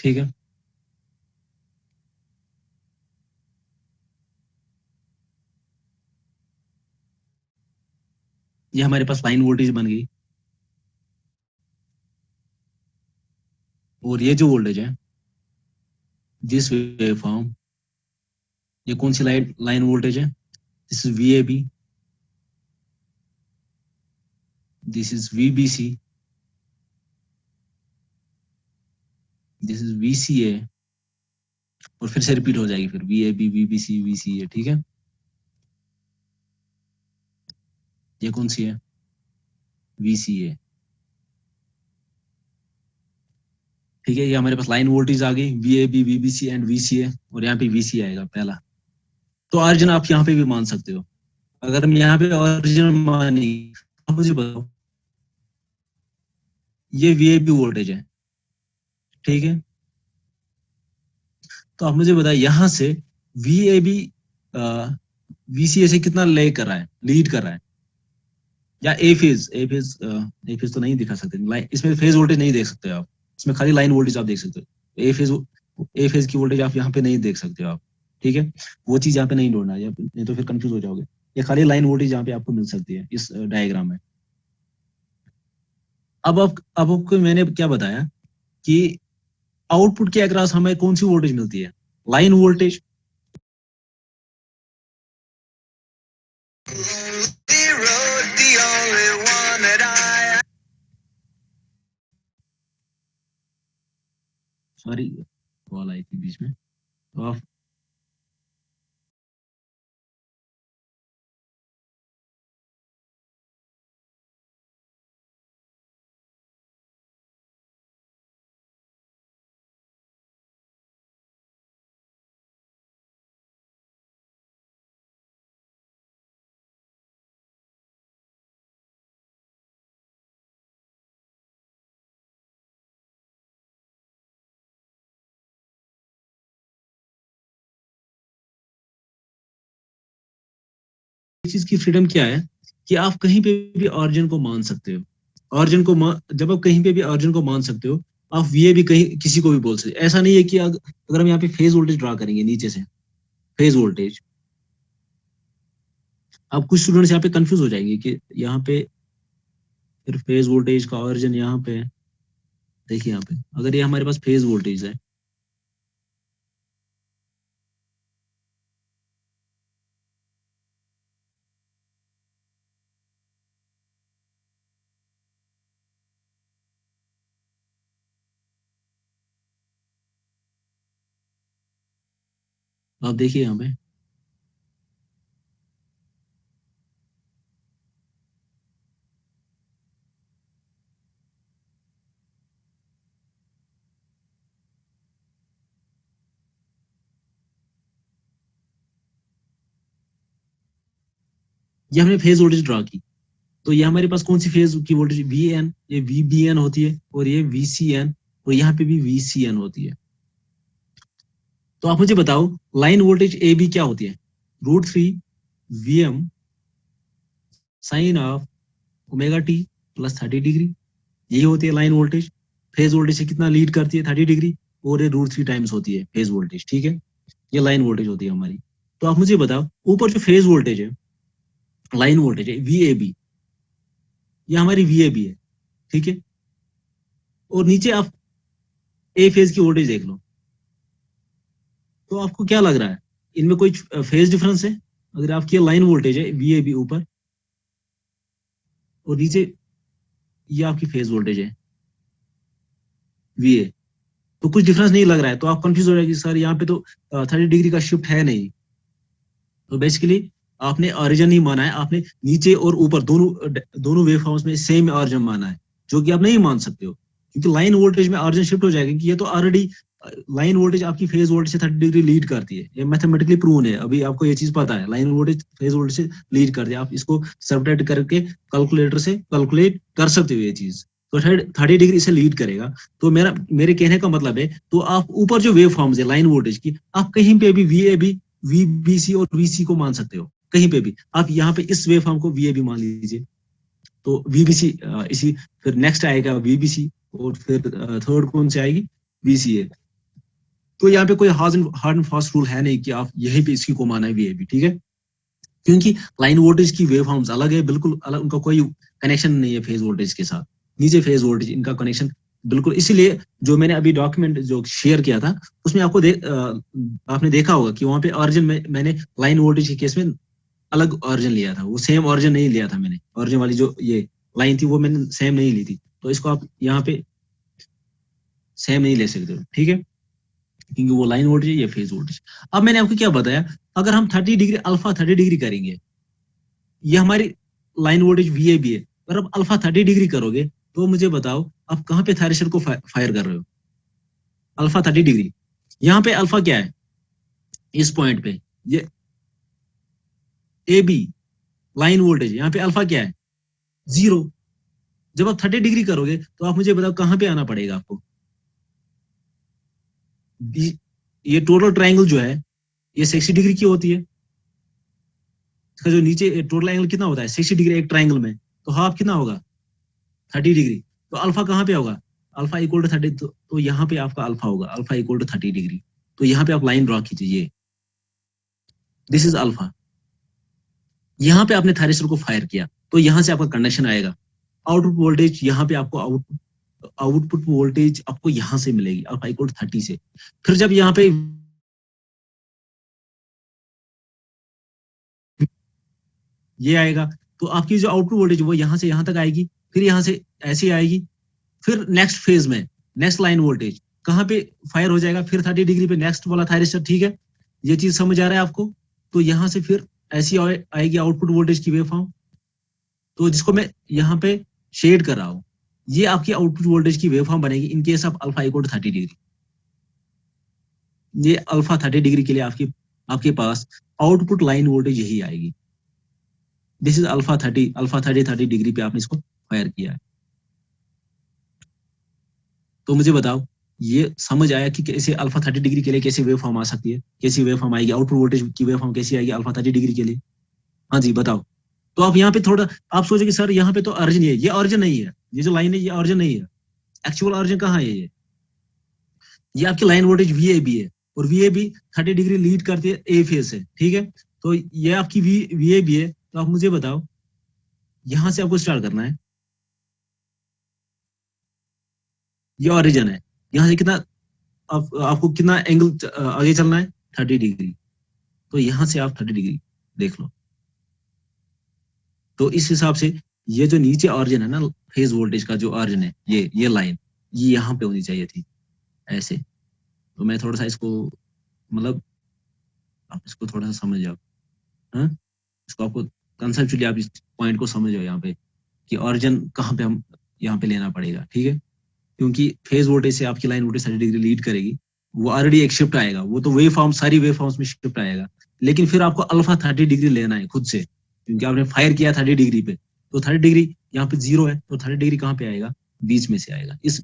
ठीक है। ये हमारे पास लाइन वोल्टेज बन गई, और ये जो वोल्टेज है, दिस वेव फॉर्म, ये कौन सी लाइन वोल्टेज है? This is VAB, this is VBC, this is VCA, और फिर से रिपीट हो जाएगी, फिर VAB, VBC, VCA, ठीक है। ये कौन सी है? VCA, ठीक है। ये हमारे पास लाइन वोल्टेज आ गई, VAB, VBC एंड VCA, और यहाँ पे VC आएगा पहला। तो ऑरिजिन आप यहाँ पे भी मान सकते हो। अगर हम यहाँ पे ऑरिजिन मानी, आप मुझे बताओ, ये VAB वोल्टेज है, ठीक है। तो आप मुझे बताइए यहाँ से VAB VCA से कितना ले कर रहा है, लीड कर रहा है, या ए फेज तो नहीं दिखा सकते, इसमें फेज वोल्टेज नहीं देख सकते आप, इसमें खाली लाइन वोल्टेज आप देख सकते हो। ए फेज की वोल्टेज आप यहाँ पे नहीं देख सकते हो आप, ठीक है। वो चीज यहाँ पे नहीं ढूंढना है, नहीं तो फिर कंफ्यूज हो जाओगे। ये खाली लाइन वोल्टेज यहाँ पे आपको मिल सकती है इस डायग्राम में। अब आपको मैंने क्या बताया कि आउटपुट के अक्रॉस हमें कौन सी वोल्टेज मिलती है? Line voltage. सॉरी, कॉल आई थी बीच में, तो आप इस चीज की फ्रीडम क्या है कि आप कहीं पे भी ऑरिजिन को मान सकते हो। जब आप कहीं पे भी ऑरिजिन को मान सकते हो, आप ये भी कहीं किसी को भी बोल सकते हो। ऐसा नहीं है कि अगर हम यहाँ पे फेज वोल्टेज ड्रा करेंगे नीचे से, फेज वोल्टेज, आप कुछ स्टूडेंट्स यहाँ पे कंफ्यूज हो जाएंगे कि यहाँ पे फिर फेज वोल्टेज का ऑरिजिन यहाँ पे है। देखिए यहाँ पे अगर ये हमारे पास फेज वोल्टेज है, आप देखिए यहाँ पे ये हमने फेज वोल्टेज ड्रा की, तो ये हमारे पास कौन सी फेज की वोल्टेज? VN, ये VBN होती है, और ये VCN, और यहाँ पे भी VCN होती है। तो आप मुझे बताओ लाइन वोल्टेज AB क्या होती है? √3 VM sine of ω t plus 30 degree, यही होती है लाइन वोल्टेज। फेज वोल्टेज से कितना लीड करती है? 30 डिग्री, और ये √3 टाइम्स होती है फेज वोल्टेज, ठीक है। ये लाइन वोल्टेज होती है हमारी। तो आप मुझे बताओ ऊपर जो फेज वोल्टेज है, लाइन वोल्टेज है VAB, ये हमारी VAB है, ठीक है। और नीचे आप ए फेज की वोल्टेज देख लो, तो आपको क्या लग रहा है, इनमें कोई फेज डिफरेंस है? अगर आपकी लाइन वोल्टेज है VAB ऊपर, और नीचे ये आपकी फेज वोल्टेज है VA, तो कुछ डिफरेंस नहीं लग रहा है, तो आप कंफ्यूज हो जाएगी, सर यहाँ पे तो 30 डिग्री का शिफ्ट है नहीं। तो बेसिकली आपने ऑरिजिन नहीं माना है, आपने नीचे और ऊपर दोनों वेव फॉर्म्स में सेम ऑरिजिन माना है, जो कि आप नहीं मान सकते हो, क्योंकि लाइन वोल्टेज में ऑरिजिन शिफ्ट हो जाएगा कि ये तो ऑलरेडी लाइन वोल्टेज आपकी फेज वोल्टेज से 30 डिग्री लीड करती है। ये मैथमेटिकली प्रूवन है, अभी आपको ये चीज पता है, लाइन वोल्टेज फेज वोल्टेज से लीड करती है। आप इसको सब्ट्रैक्ट करके कैलकुलेटर से कैलकुलेट कर सकते हो ये चीज, तो 30 डिग्री से लीड करेगा। तो मेरे कहने का मतलब है, तो आप ऊपर जो वेव फॉर्म्स है लाइन वोल्टेज की, आप कहीं पे भी VAB, VBC और VC को मान सकते हो, कहीं पे भी। आप यहाँ पे इस वेव फॉर्म को VAB मान लीजिए, तो VBC इसी, फिर नेक्स्ट आएगा VBC, और फिर थर्ड कौन से आएगी? VCA। तो यहाँ पे कोई हार्ड एंड फास्ट रूल है नहीं कि आप यहीं पे इसकी को माना है VAB, ठीक है, क्योंकि लाइन वोल्टेज की वेव फॉर्म्स अलग है, बिल्कुल अलग, उनका कोई कनेक्शन नहीं है फेज वोल्टेज के साथ, नीचे फेज वोल्टेज इनका कनेक्शन बिल्कुल। इसीलिए जो मैंने अभी डॉक्यूमेंट जो शेयर किया था उसमें आपको आपने देखा होगा कि वहां पे ऑरिजिन में मैंने लाइन वोल्टेज के केस में अलग ऑरिजिन लिया था, वो सेम ऑरिजिन नहीं लिया था मैंने, ऑरिजिन वाली जो ये लाइन थी वो मैंने सेम नहीं ली थी, तो इसको आप यहाँ पे सेम नहीं ले सकते हो, ठीक है, क्योंकि वो लाइन वोल्टेज है, ये फेज वोल्टेज। अब मैंने आपको क्या बताया, अगर हम 30 डिग्री अल्फा 30 डिग्री करेंगे, ये हमारी लाइन वोल्टेज VAB है, अगर आप अल्फा 30 डिग्री करोगे तो मुझे बताओ आप कहाँ पे थायरिस्टर को फायर कर रहे हो, अल्फा 30 डिग्री। यहाँ पे अल्फा क्या है, इस पॉइंट पे ये AB लाइन वोल्टेज, यहाँ पे अल्फा क्या है 0। जब आप 30 डिग्री करोगे तो आप मुझे बताओ कहाँ पे आना पड़ेगा आपको, ये टोटल ट्रायंगल जो है ये 60 डिग्री की होती है, इसका जो नीचे टोटल एंगल कितना होता है 60 डिग्री एक ट्रायंगल में, तो हाफ कितना होगा 30 डिग्री, तो अल्फा कहाँ पे होगा, अल्फा इक्वल टू 30, तो यहाँ पे आपका अल्फा होगा, अल्फा इक्वल टू 30 डिग्री, तो यहाँ पे आप लाइन ड्रॉ कीजिए, ये दिस इज अल्फा, यहाँ पे आपने थायरिस्टर को फायर किया तो यहाँ से आपका कंडक्शन आएगा, आउटपुट वोल्टेज यहाँ पे आपको आउटपुट वोल्टेज आपको यहाँ से मिलेगी अल्फा इक्वल टू 30 से। फिर जब यहाँ पे ये आएगा तो आपकी जो आउटपुट वोल्टेज वो यहाँ से यहाँ तक आएगी, फिर यहाँ से ऐसे आएगी, फिर नेक्स्ट फेज में नेक्स्ट लाइन वोल्टेज कहाँ पे फायर हो जाएगा, फिर 30 डिग्री पे नेक्स्ट वाला थायरिस्टर, ठीक है, ये चीज समझ आ रहा है आपको। तो यहाँ से फिर ऐसी आएगी आउटपुट वोल्टेज की वेव फॉर्म, तो जिसको मैं यहाँ पे शेड कर रहा हूँ, ये आपकी आउटपुट वोल्टेज की वेव फॉर्म बनेगी in case of alpha equal to 30 degree. ये अल्फा 30 डिग्री के लिए आपके पास आउटपुट लाइन वोल्टेज यही आएगी, दिस इज अल्फा 30 डिग्री पे आपने इसको फायर किया है। तो मुझे बताओ ये समझ आया कि कैसे अल्फा 30 डिग्री के लिए कैसे वेव फॉर्म आ सकती है, कैसी वेव फॉर्म आएगी, आउटपुट वोल्टेज की वेव फॉर्म कैसी आएगी अल्फा 30 डिग्री के लिए। हाँ जी बताओ। तो आप यहाँ पे थोड़ा आप सोचो कि सर यहाँ पे तो ऑरिजिन है, ये ऑरिजिन नहीं है, ये जो लाइन है ये ऑरिजिन नहीं है, एक्चुअल ऑरिजिन कहाँ है, ये आपकी लाइन वोल्टेज VAB है, और VAB 30 डिग्री लीड करती है A फेज से, ठीक है, तो ये आपकी VAB है। तो आप मुझे बताओ यहां से आपको स्टार्ट करना है, ये ऑरिजिन है, यहाँ से कितना आपको कितना एंगल आगे चलना है 30 डिग्री, तो यहाँ से आप 30 डिग्री देख लो। तो इस हिसाब से ये जो नीचे ऑरिजिन है ना फेज वोल्टेज का जो ऑरिजिन है, ये लाइन ये यहाँ पे होनी चाहिए थी ऐसे। तो मैं थोड़ा सा इसको मतलब आप इसको थोड़ा सा समझ जाओ, हाँ, इसको आपको कंसेप्चुअली आप इस पॉइंट को समझ जाओ यहाँ पे कि ऑरिजिन कहाँ पे हम यहाँ पे लेना पड़ेगा, ठीक है, क्योंकि फेज वोल्टेज से आपकी लाइन वोल्टेज 30 डिग्री लीड करेगी, वो ऑलरेडी एक शिफ्ट आएगा, वो तो वेव फॉर्म सारी वेव फॉर्म्स में शिफ्ट आएगा, लेकिन फिर आपको अल्फा 30 डिग्री लेना है खुद से, क्योंकि आपने फायर किया 30 डिग्री पे, तो 30 डिग्री यहाँ पे 0 है, तो 30 डिग्री कहाँ पे आएगा, बीच में से आएगा, इस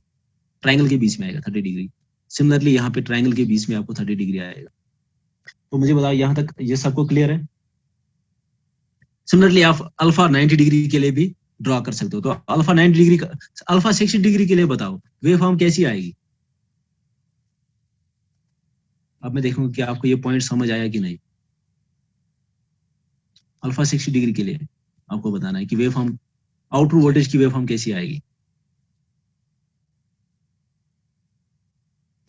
ट्राइंगल के बीच में आएगा 30 डिग्री। सिमिलरली यहाँ पे ट्राइंगल के बीच में आपको 30 डिग्री आएगा। तो मुझे बताओ यहाँ तक ये सबको क्लियर है। सिमिलरली आप अल्फा 90 डिग्री के लिए भी ड्रॉ कर सकते हो। तो अल्फा 90 डिग्री अल्फा 60 डिग्री के लिए बताओ वेव फॉर्म कैसी आएगी। अब मैं देखूंगा कि आपको ये पॉइंट समझ आया कि नहीं। अल्फा 60 डिग्री के लिए आपको बताना है कि वेव फॉर्म आउटपुट वोल्टेज की वेव फॉर्म कैसी आएगी।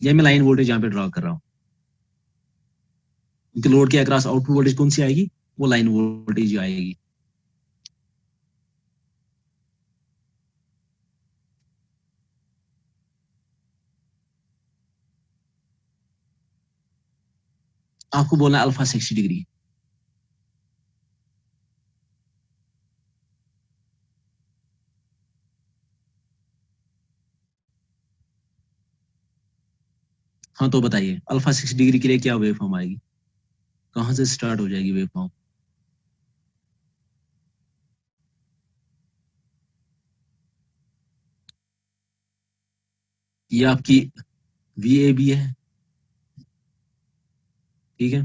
ये मैं लाइन वोल्टेज यहाँ पे ड्रॉ कर रहा हूँ, क्योंकि लोड के अक्रॉस आउटपुट वोल्टेज कौन सी आएगी, वो लाइन वोल्टेज आएगी। आपको बोलना है अल्फा 60 डिग्री। हाँ तो बताइए अल्फा 60 डिग्री के लिए क्या वेव फॉर्म आएगी, कहां से स्टार्ट हो जाएगी वेव फॉर्म। ये आपकी VAB है, ठीक है,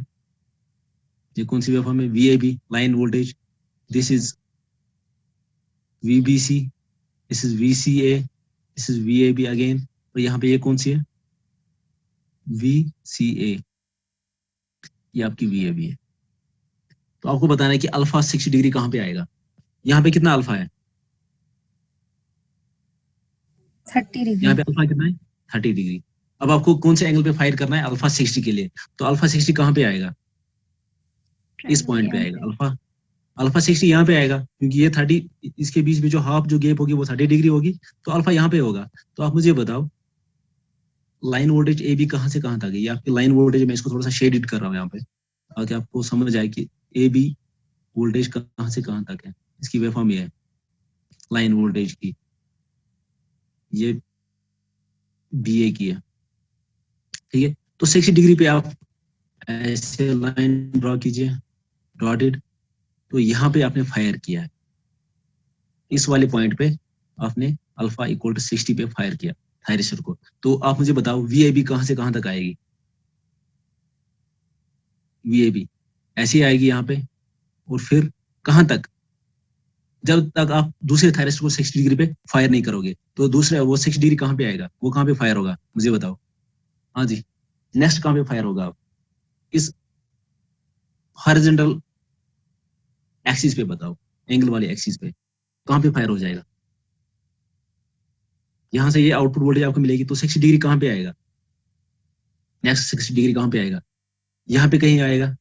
ये कौन सी वेव फॉर्म है, VAB line voltage. This is VBC, this is VCA, this is VAB again. और यहाँ पे ये कौन सी है, VCA, ये आपकी VAB है। तो आपको बताना है कि अल्फा 60 डिग्री कहाँ पे आएगा। यहाँ पे कितना अल्फा है, 30 डिग्री। यहाँ पे अल्फा कितना है, 30 डिग्री। अब आपको कौन से एंगल पे फायर करना है, अल्फा 60 के लिए। तो अल्फा 60 कहाँ पे आएगा, इस ट्रायंगल के पॉइंट पे एंड आएगा। पे। अल्फा 60 यहाँ पे आएगा, क्योंकि ये 30, इसके बीच में जो हाफ जो गैप होगी वो 30 डिग्री होगी, तो अल्फा यहाँ पे होगा। तो आप मुझे बताओ लाइन वोल्टेज ए बी कहाँ से कहाँ तक है। ये आपकी लाइन वोल्टेज, मैं इसको थोड़ा सा शेडिड कर रहा हूँ यहाँ पे ताकि आपको समझ आए कि ए बी वोल्टेज कहाँ से कहाँ तक है। इसकी वेवफॉर्म ये है लाइन वोल्टेज की, ये BA की है, ठीक है। तो 60 डिग्री पे आप ऐसे लाइन ड्रॉ कीजिए, डॉटेड। तो यहाँ पे आपने फायर किया है, इस वाले पॉइंट पे आपने अल्फा इक्वल टू 60 पे फायर किया थायरिस्टर को। तो आप मुझे बताओ VAB कहाँ से कहाँ तक आएगी। VAB ऐसी आएगी यहाँ पे, और फिर कहाँ तक, जब तक आप दूसरे थायरिस्टर को 60 डिग्री पे फायर नहीं करोगे। तो दूसरा वो 60 डिग्री कहाँ पे आएगा, वो कहाँ पे फायर होगा मुझे बताओ। हाँ जी, नेक्स्ट कहाँ पे फायर होगा, आप इस हॉरिजॉन्टल एक्सिस पे बताओ, एंगल वाले एक्सिस पे कहाँ पे फायर हो जाएगा। यहाँ से ये आउटपुट वोल्टेज आपको मिलेगी, तो 60 डिग्री कहाँ पे आएगा, नेक्स्ट 60 डिग्री कहाँ पे आएगा, यहाँ पे कहीं आएगा,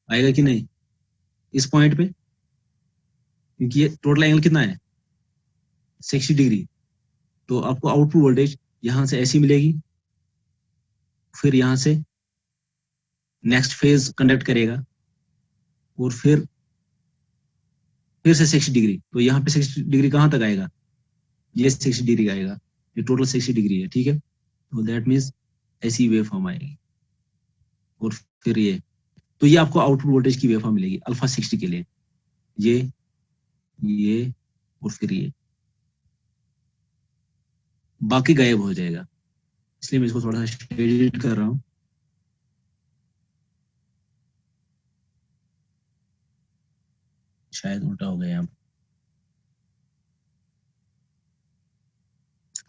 आएगा कि नहीं, इस पॉइंट पे, क्योंकि ये टोटल एंगल कितना है 60 डिग्री। तो आपको आउटपुट वोल्टेज यहाँ से ऐसी मिलेगी, फिर यहाँ से नेक्स्ट फेज कंडक्ट करेगा, और फिर से 60 डिग्री। तो यहाँ पे 60 डिग्री कहाँ तक आएगा, ये 60 डिग्री आएगा, ये टोटल 60 डिग्री है, ठीक है। तो दैट मीन्स ऐसी वेव फॉर्म आएगी, और फिर ये, तो ये आपको आउटपुट वोल्टेज की वेव फॉर्म मिलेगी अल्फा 60 के लिए, ये और फिर ये, बाकी गायब हो जाएगा। इसलिए मैं इसको थोड़ा सा शेड कर रहा हूँ। शायद उल्टा हो गया यहाँ।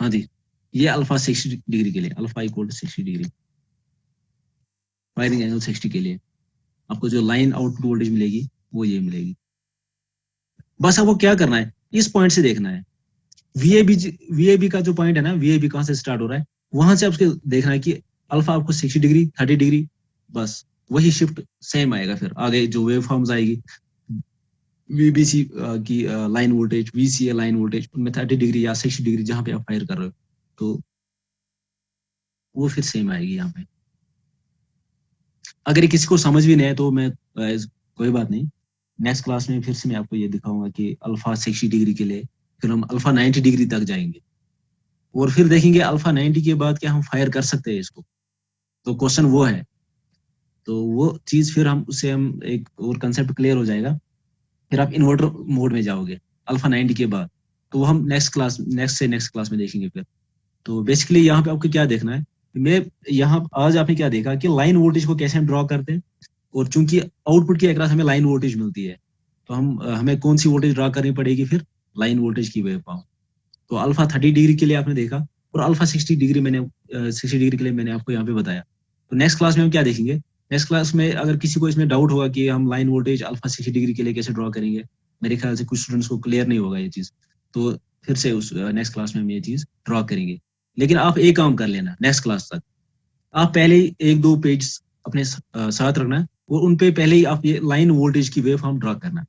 हाँ जी, ये अल्फा 60 डिग्री के लिए, alpha equal to 60 degree, firing angle 60 के लिए आपको जो लाइन आउटपुट वोल्टेज मिलेगी वो ये मिलेगी। बस आपको क्या करना है, इस पॉइंट से देखना है VAB का जो पॉइंट है ना, VAB कहाँ से स्टार्ट हो रहा है, वहां से आपको देखना है कि अल्फा आपको 60 डिग्री 30 डिग्री, बस वही शिफ्ट सेम आएगा। फिर आगे जो वेव फॉर्म्स आएगी VBC की line voltage, VCA line voltage, उनमें 30 डिग्री या 60 डिग्री जहां पे आप फायर कर रहे हो, तो वो फिर सेम आएगी यहाँ पे। अगर ये किसी को समझ भी नहीं है तो मैं कोई बात नहीं, नेक्स्ट क्लास में फिर से मैं आपको ये दिखाऊंगा कि अल्फा 60 डिग्री के लिए फिर हम अल्फा 90 डिग्री तक जाएंगे, और फिर देखेंगे अल्फा 90 के बाद क्या हम फायर कर सकते हैं इसको। तो क्वेश्चन वो है, तो वो चीज फिर हम उससे हम एक और कंसेप्ट क्लियर हो जाएगा, फिर आप इन्वर्टर मोड में जाओगे अल्फा 90 के बाद। तो वो हम नेक्स्ट क्लास में देखेंगे फिर। तो बेसिकली यहाँ पे आपको क्या देखना है, मैं यहाँ आज आपने क्या देखा कि लाइन वोल्टेज को कैसे हम ड्रॉ करते हैं, और चूंकि आउटपुट के अक्रॉस हमें लाइन वोल्टेज मिलती है, तो हमें कौन सी वोल्टेज ड्रॉ करनी पड़ेगी, फिर लाइन वोल्टेज की वेव फॉर्म। तो अल्फा 30 डिग्री के लिए आपने देखा, और अल्फा 60 डिग्री मैंने 60 डिग्री के लिए मैंने आपको यहाँ पे बताया। तो नेक्स्ट क्लास में हम क्या देखेंगे, नेक्स्ट क्लास में अगर किसी को इसमें डाउट होगा कि हम लाइन वोल्टेज अल्फा 60 डिग्री के लिए कैसे ड्रॉ करेंगे, मेरे ख्याल से कुछ स्टूडेंट्स को क्लियर नहीं होगा ये चीज, तो फिर से उस नेक्स्ट क्लास में हम ये चीज ड्रॉ करेंगे। लेकिन आप एक काम कर लेना, नेक्स्ट क्लास तक आप पहले ही 1-2 पेज अपने साथ रखना, और उन पे पहले ही आप ये लाइन वोल्टेज की वेव फॉर्म ड्रॉ करना,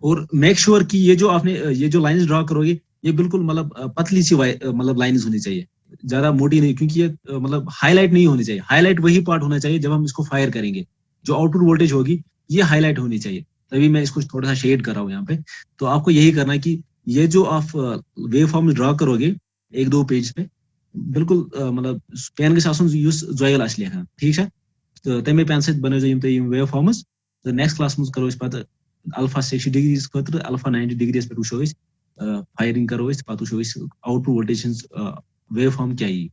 और मेक श्योर कि ये जो आपने ये जो लाइंस ड्रॉ करोगे ये बिल्कुल मतलब पतली सी मतलब लाइंस होनी चाहिए, ज्यादा मोटी नहीं, क्योंकि ये मतलब हाईलाइट नहीं होनी चाहिए। हाईलाइट वही पार्ट होना चाहिए जब हम इसको फायर करेंगे, जो आउटपुट वोल्टेज होगी ये हाईलाइट होनी चाहिए। तभी मैं इसको थोड़ा सा शेड कर रहा हूँ यहाँ पे। तो आपको यही करना है कि ये जो आप वेव फॉर्म ड्रॉ करोगे 1-2 पेज पे, बिल्कुल मतलब पेन के साथ यूज जोयल आस लेखा, ठीक है। तो तमे पेन से बनो यम वेव फॉर्म्स। तो नेक्स्ट क्लास में करो पत अल्फा 60 डिग्री खुद अल्फा 90 डिग्री पे वो फायरिंग करो पत वो आउटपुट वोल्टेज वेव फॉर्म क्या ही,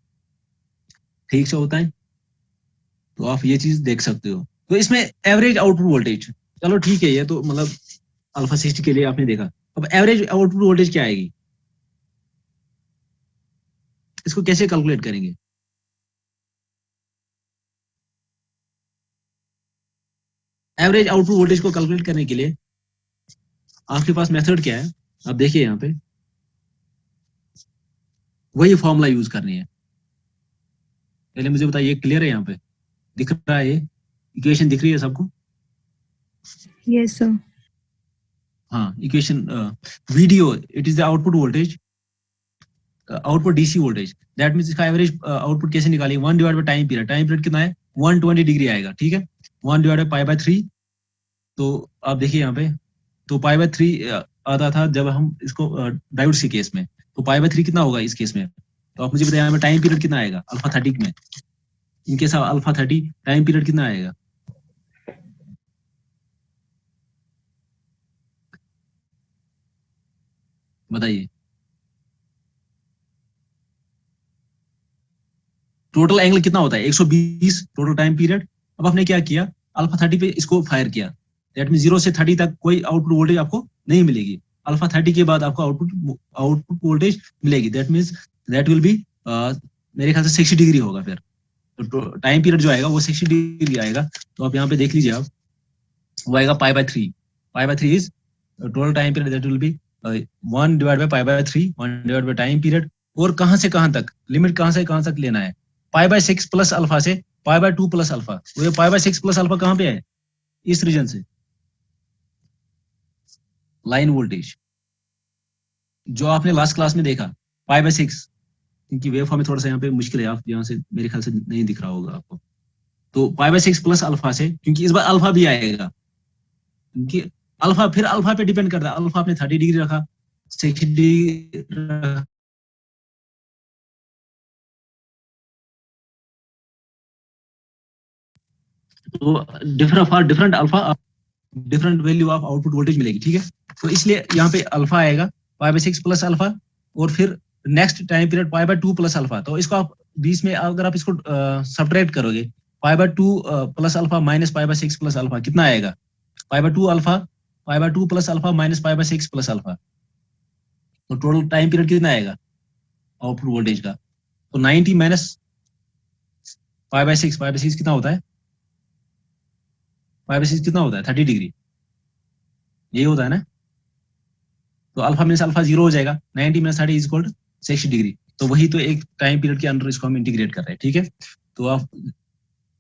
ठीक से होता है। तो आप ये चीज देख सकते हो। तो इसमें एवरेज आउटपुट वोल्टेज, चलो ठीक है, ये तो मतलब अल्फा 60 के लिए आपने देखा। अब एवरेज आउटपुट वोल्टेज क्या आएगी, इसको कैसे कैलकुलेट करेंगे? एवरेज आउटपुट वोल्टेज को कैलकुलेट करने के लिए आपके पास मेथड क्या है? आप देखिए यहाँ पे वही फॉर्मूला यूज करनी है। पहले मुझे बताइए, क्लियर है? यहाँ पे दिख रहा है, ये इक्वेशन दिख रही है सबको? Yes, sir. हाँ, equation video, it is the output voltage, output DC voltage, that means इसका एवरेज आउटपुट कैसे निकालेंगे? 1 divide by time period. Time period कितना है? 120 डिग्री आएगा, ठीक है। 1 डिवाइड बाय पाई बाय 3, तो आप देखिए यहाँ पे, तो पाई बाय 3 आता था जब हम इसको डायोड के केस में, तो पाई बाय 3 कितना होगा इस केस में? तो आप मुझे बताइए यहाँ पे टाइम पीरियड कितना आएगा अल्फा 30 में? इनके साथ अल्फा 30 टाइम पीरियड कितना आएगा? बताइए। टोटल एंगल कितना होता है? 120 टोटल टाइम पीरियड। अब आपने क्या किया? अल्फा 30 पे इसको फायर किया, दैट मीन 0 से 30 तक कोई आउटपुट वोल्टेज आपको नहीं मिलेगी। अल्फा 30 के बाद आपको आउटपुट वोल्टेज मिलेगी, that means that will be मेरे ख्याल से 60 डिग्री होगा फिर। तो टाइम पीरियड जो आएगा वो 60 डिग्री आएगा। तो आप यहाँ पे देख लीजिए, आप वो आएगा pi by 3। Pi by 3 is total time period, that will be 1 divide by pi by 3, 1 divide by time period. और कहां से कहां तक, लिमिट कहां से कहां तक लेना है? पाई बाय 6 प्लस अल्फा से पाई बाय 2 प्लस अल्फा। तो ये पाई बाय 6 प्लस अल्फा कहां पे है? इस रीजन से, लाइन वोल्टेज जो आपने लास्ट क्लास में देखा, पाई बाय 6। क्योंकि वेव फॉर्म में थोड़ा सा यहाँ पे मुश्किल है, आप यहाँ से मेरे ख्याल से नहीं दिख रहा होगा आपको। तो पाई बाय 6 प्लस अल्फा से, क्योंकि इस बार अल्फा भी आएगा, क्योंकि अल्फा फिर अल्फा पे डिपेंड करता है। अल्फा आपने 30 डिग्री रखा, 60 डिग्री रखा, तो different alpha, different value of output voltage मिलेगी, ठीक है। तो इसलिए यहाँ पे अल्फा आएगा पाई बाय 6 प्लस अल्फा, और फिर next time period pi by 2 plus alpha. तो इसको आप बीच में अगर आप इसको सब्ट्रैक्ट करोगे, pi by 2 plus alpha minus pi by 6 plus alpha कितना आएगा? Pi by 2 alpha, pi by 2 plus alpha minus pi by 6 plus alpha. तो टोटल टाइम पीरियड कितना आएगा आउटपुट वोल्टेज का? तो 90 minus pi by 6, pi by 6 कितना होता है? पाई बाय 6 कितना होता है? 30 डिग्री, यही होता है ना। तो अल्फा मीन्स अल्फा 0 हो जाएगा, 90 minus 30 is equal to 60 degree. तो वही तो एक टाइम पीरियड के अंदर इसको हम इंटीग्रेट कर रहे हैं, ठीक है। तो आप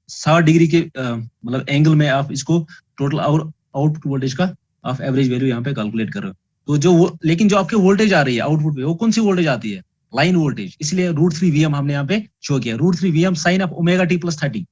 60 डिग्री के मतलब एंगल में आप इसको टोटल आउटपुट वोल्टेज का आप एवरेज वैल्यू यहाँ पे कैलकुलेट कर रहे हो। तो लेकिन जो आपके वोल्टेज आ रही है आउटपुट पे, वो कौन सी वोल्टेज आती है? Line voltage. इसलिए √3 VM हमने यहाँ पे शो किया, √3 VM sine of omega t plus 30।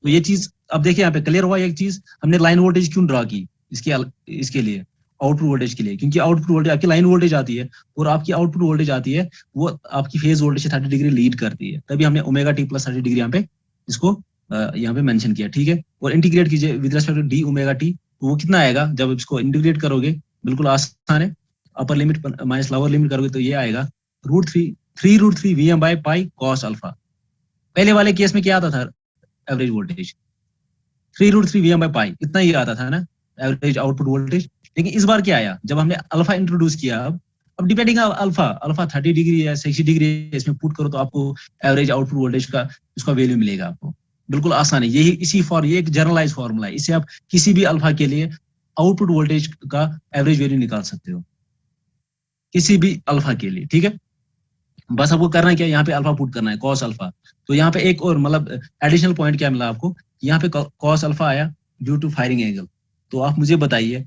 तो ये चीज अब देखिए यहाँ पे क्लियर हुआ। एक चीज हमने लाइन वोल्टेज क्यों ड्रा की इसके लिए, आउटपुट वोल्टेज के लिए, क्योंकि आउटपुट वोल्टेज आपकी लाइन वोल्टेज आती है और आपकी आउटपुट वोल्टेज आती है वो आपकी फेज वोल्टेज से 30 डिग्री लीड करती है। तभी हमने ओमेगा t प्लस 30 डिग्री यहाँ पे इसको यहाँ पे मेंशन किया, ठीक है। और इंटीग्रेट कीजिए with respect to d omega t, तो वो कितना आएगा जब इसको इंटीग्रेट करोगे? बिल्कुल आसान है, upper limit minus lower limit करोगे तो ये आएगा √3 VM by pi cos alpha. पहले वाले केस में क्या आता था average voltage? 3√3 VM by pi, इतना ही आता था ना एवरेज आउटपुट वोल्टेज। लेकिन इस बार क्या आया जब हमने अल्फा इंट्रोड्यूस किया? अब डिपेंडिंग अल्फा 30 डिग्री या 60 डिग्री इसमें पुट करो तो आपको एवरेज आउटपुट वोल्टेज का इसका वैल्यू मिलेगा आपको। बिल्कुल आसान है, यही ये एक जनरलाइज फॉर्मूला है। इससे आप किसी भी अल्फा के लिए आउटपुट वोल्टेज का एवरेज वैल्यू निकाल सकते हो, किसी भी अल्फा के लिए, ठीक है। बस आपको करना क्या है, यहाँ पे अल्फा पुट करना है, कॉस अल्फा। तो यहाँ पे एक और मतलब एडिशनल पॉइंट क्या मिला आपको, यहाँ पे कॉस अल्फा आया ड्यू टू फायरिंग एंगल। तो आप मुझे बताइए,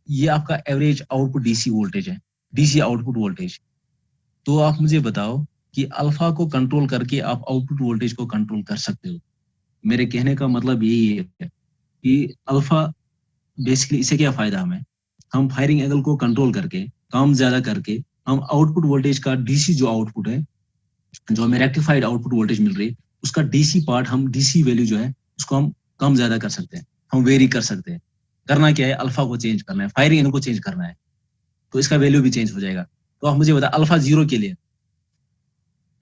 ये आपका एवरेज आउटपुट डीसी वोल्टेज है, डीसी आउटपुट वोल्टेज। तो आप मुझे बताओ कि अल्फा को कंट्रोल करके आप आउटपुट वोल्टेज को कंट्रोल कर सकते हो। मेरे कहने का मतलब यही है कि अल्फा बेसिकली इससे क्या फायदा हमें, हम फायरिंग एंगल को कंट्रोल करके, काम ज्यादा करके, हम आउटपुट वोल्टेज का डीसी जो आउटपुट है, जो हमें रेक्टिफाइड आउटपुट वोल्टेज मिल रही है, उसका डीसी पार्ट, हम डीसी वैल्यू जो है उसको हम कम ज्यादा कर सकते हैं, हम वेरी कर सकते हैं। करना क्या है, अल्फा को चेंज करना है, फायरिंग एंगल को चेंज करना है, तो इसका वैल्यू भी चेंज हो जाएगा। तो आप मुझे बताओ अल्फा 0 के लिए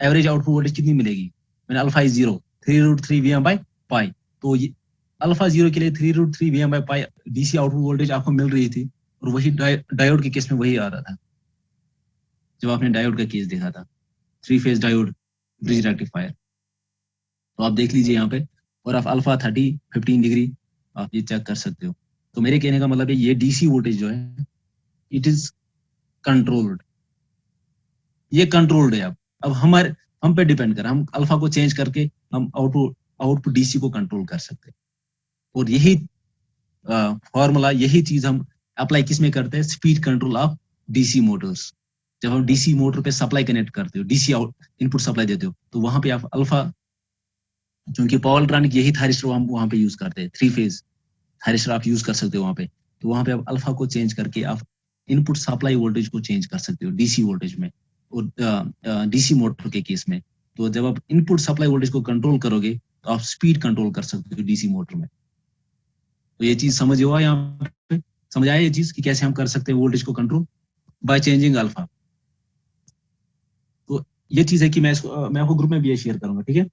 एवरेज आउटपुट वोल्टेज कितनी मिलेगी? मैंने alpha is 0, 3√3 VM by pi. तो ये अल्फा 0 के लिए 3√3 VM by pi DC output voltage आपको मिल रही थी, और वही डायोड के केस में वही आ रहा था जब आपने डायोड का केस देखा था। 3 फेज डायोड ब्रिज रेक्टिफायर। तो आप देख लीजिए यहाँ पे, और आप अल्फा 15 डिग्री आप ये चेक कर सकते हो। तो मेरे कहने का मतलब है ये डीसी वोल्टेज जो है इट इज कंट्रोल्ड, ये कंट्रोल्ड है। अब हमारे हम पे डिपेंड कर, हम अल्फा को चेंज करके हम आउटपुट डीसी को कंट्रोल कर सकते हैं। और यही फॉर्मूला, यही चीज हम अप्लाई किस में करते हैं, speed control of DC Motors. जब हम डीसी मोटर पे सप्लाई कनेक्ट करते हो, डीसी आउट इनपुट सप्लाई देते हो, तो वहां पे आप अल्फा, क्योंकि पावर इलेक्ट्रॉनिक यही थायरिस्टर हम वहां पे यूज करते हैं, 3 फेज थायरिस्टर आप यूज कर सकते हो वहां पे। तो वहां पे आप अल्फा को चेंज करके आप इनपुट सप्लाई वोल्टेज को चेंज कर सकते हो डीसी वोल्टेज में, और डीसी मोटर के केस में। तो जब आप इनपुट सप्लाई वोल्टेज को कंट्रोल करोगे तो आप स्पीड कंट्रोल कर सकते हो डीसी मोटर में। तो ये चीज समझ हुआ यहाँ पे, समझ आया ये चीज कि कैसे हम कर सकते हैं वोल्टेज को कंट्रोल बाय चेंजिंग अल्फा। तो ये चीज है कि मैं आपको ग्रुप में भी ये शेयर करूंगा, ठीक है।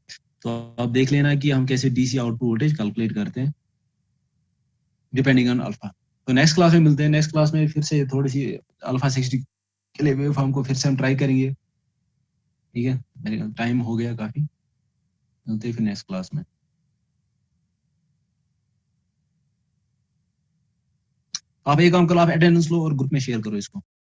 तो आप देख लेना कि हम कैसे डीसी आउटपुट वोल्टेज कैलकुलेट करते हैं डिपेंडिंग ऑन अल्फा। तो नेक्स्ट क्लास में मिलते हैं। नेक्स्ट क्लास में फिर से थोड़ी सी अल्फा 60 के लिए वेव फॉर्म को फिर से हम ट्राई करेंगे, ठीक है। मेरे टाइम हो गया काफी, मिलते हैं फिर नेक्स्ट क्लास में। आप एक काम करो, आप अटेंडेंस लो और ग्रुप में शेयर करो इसको।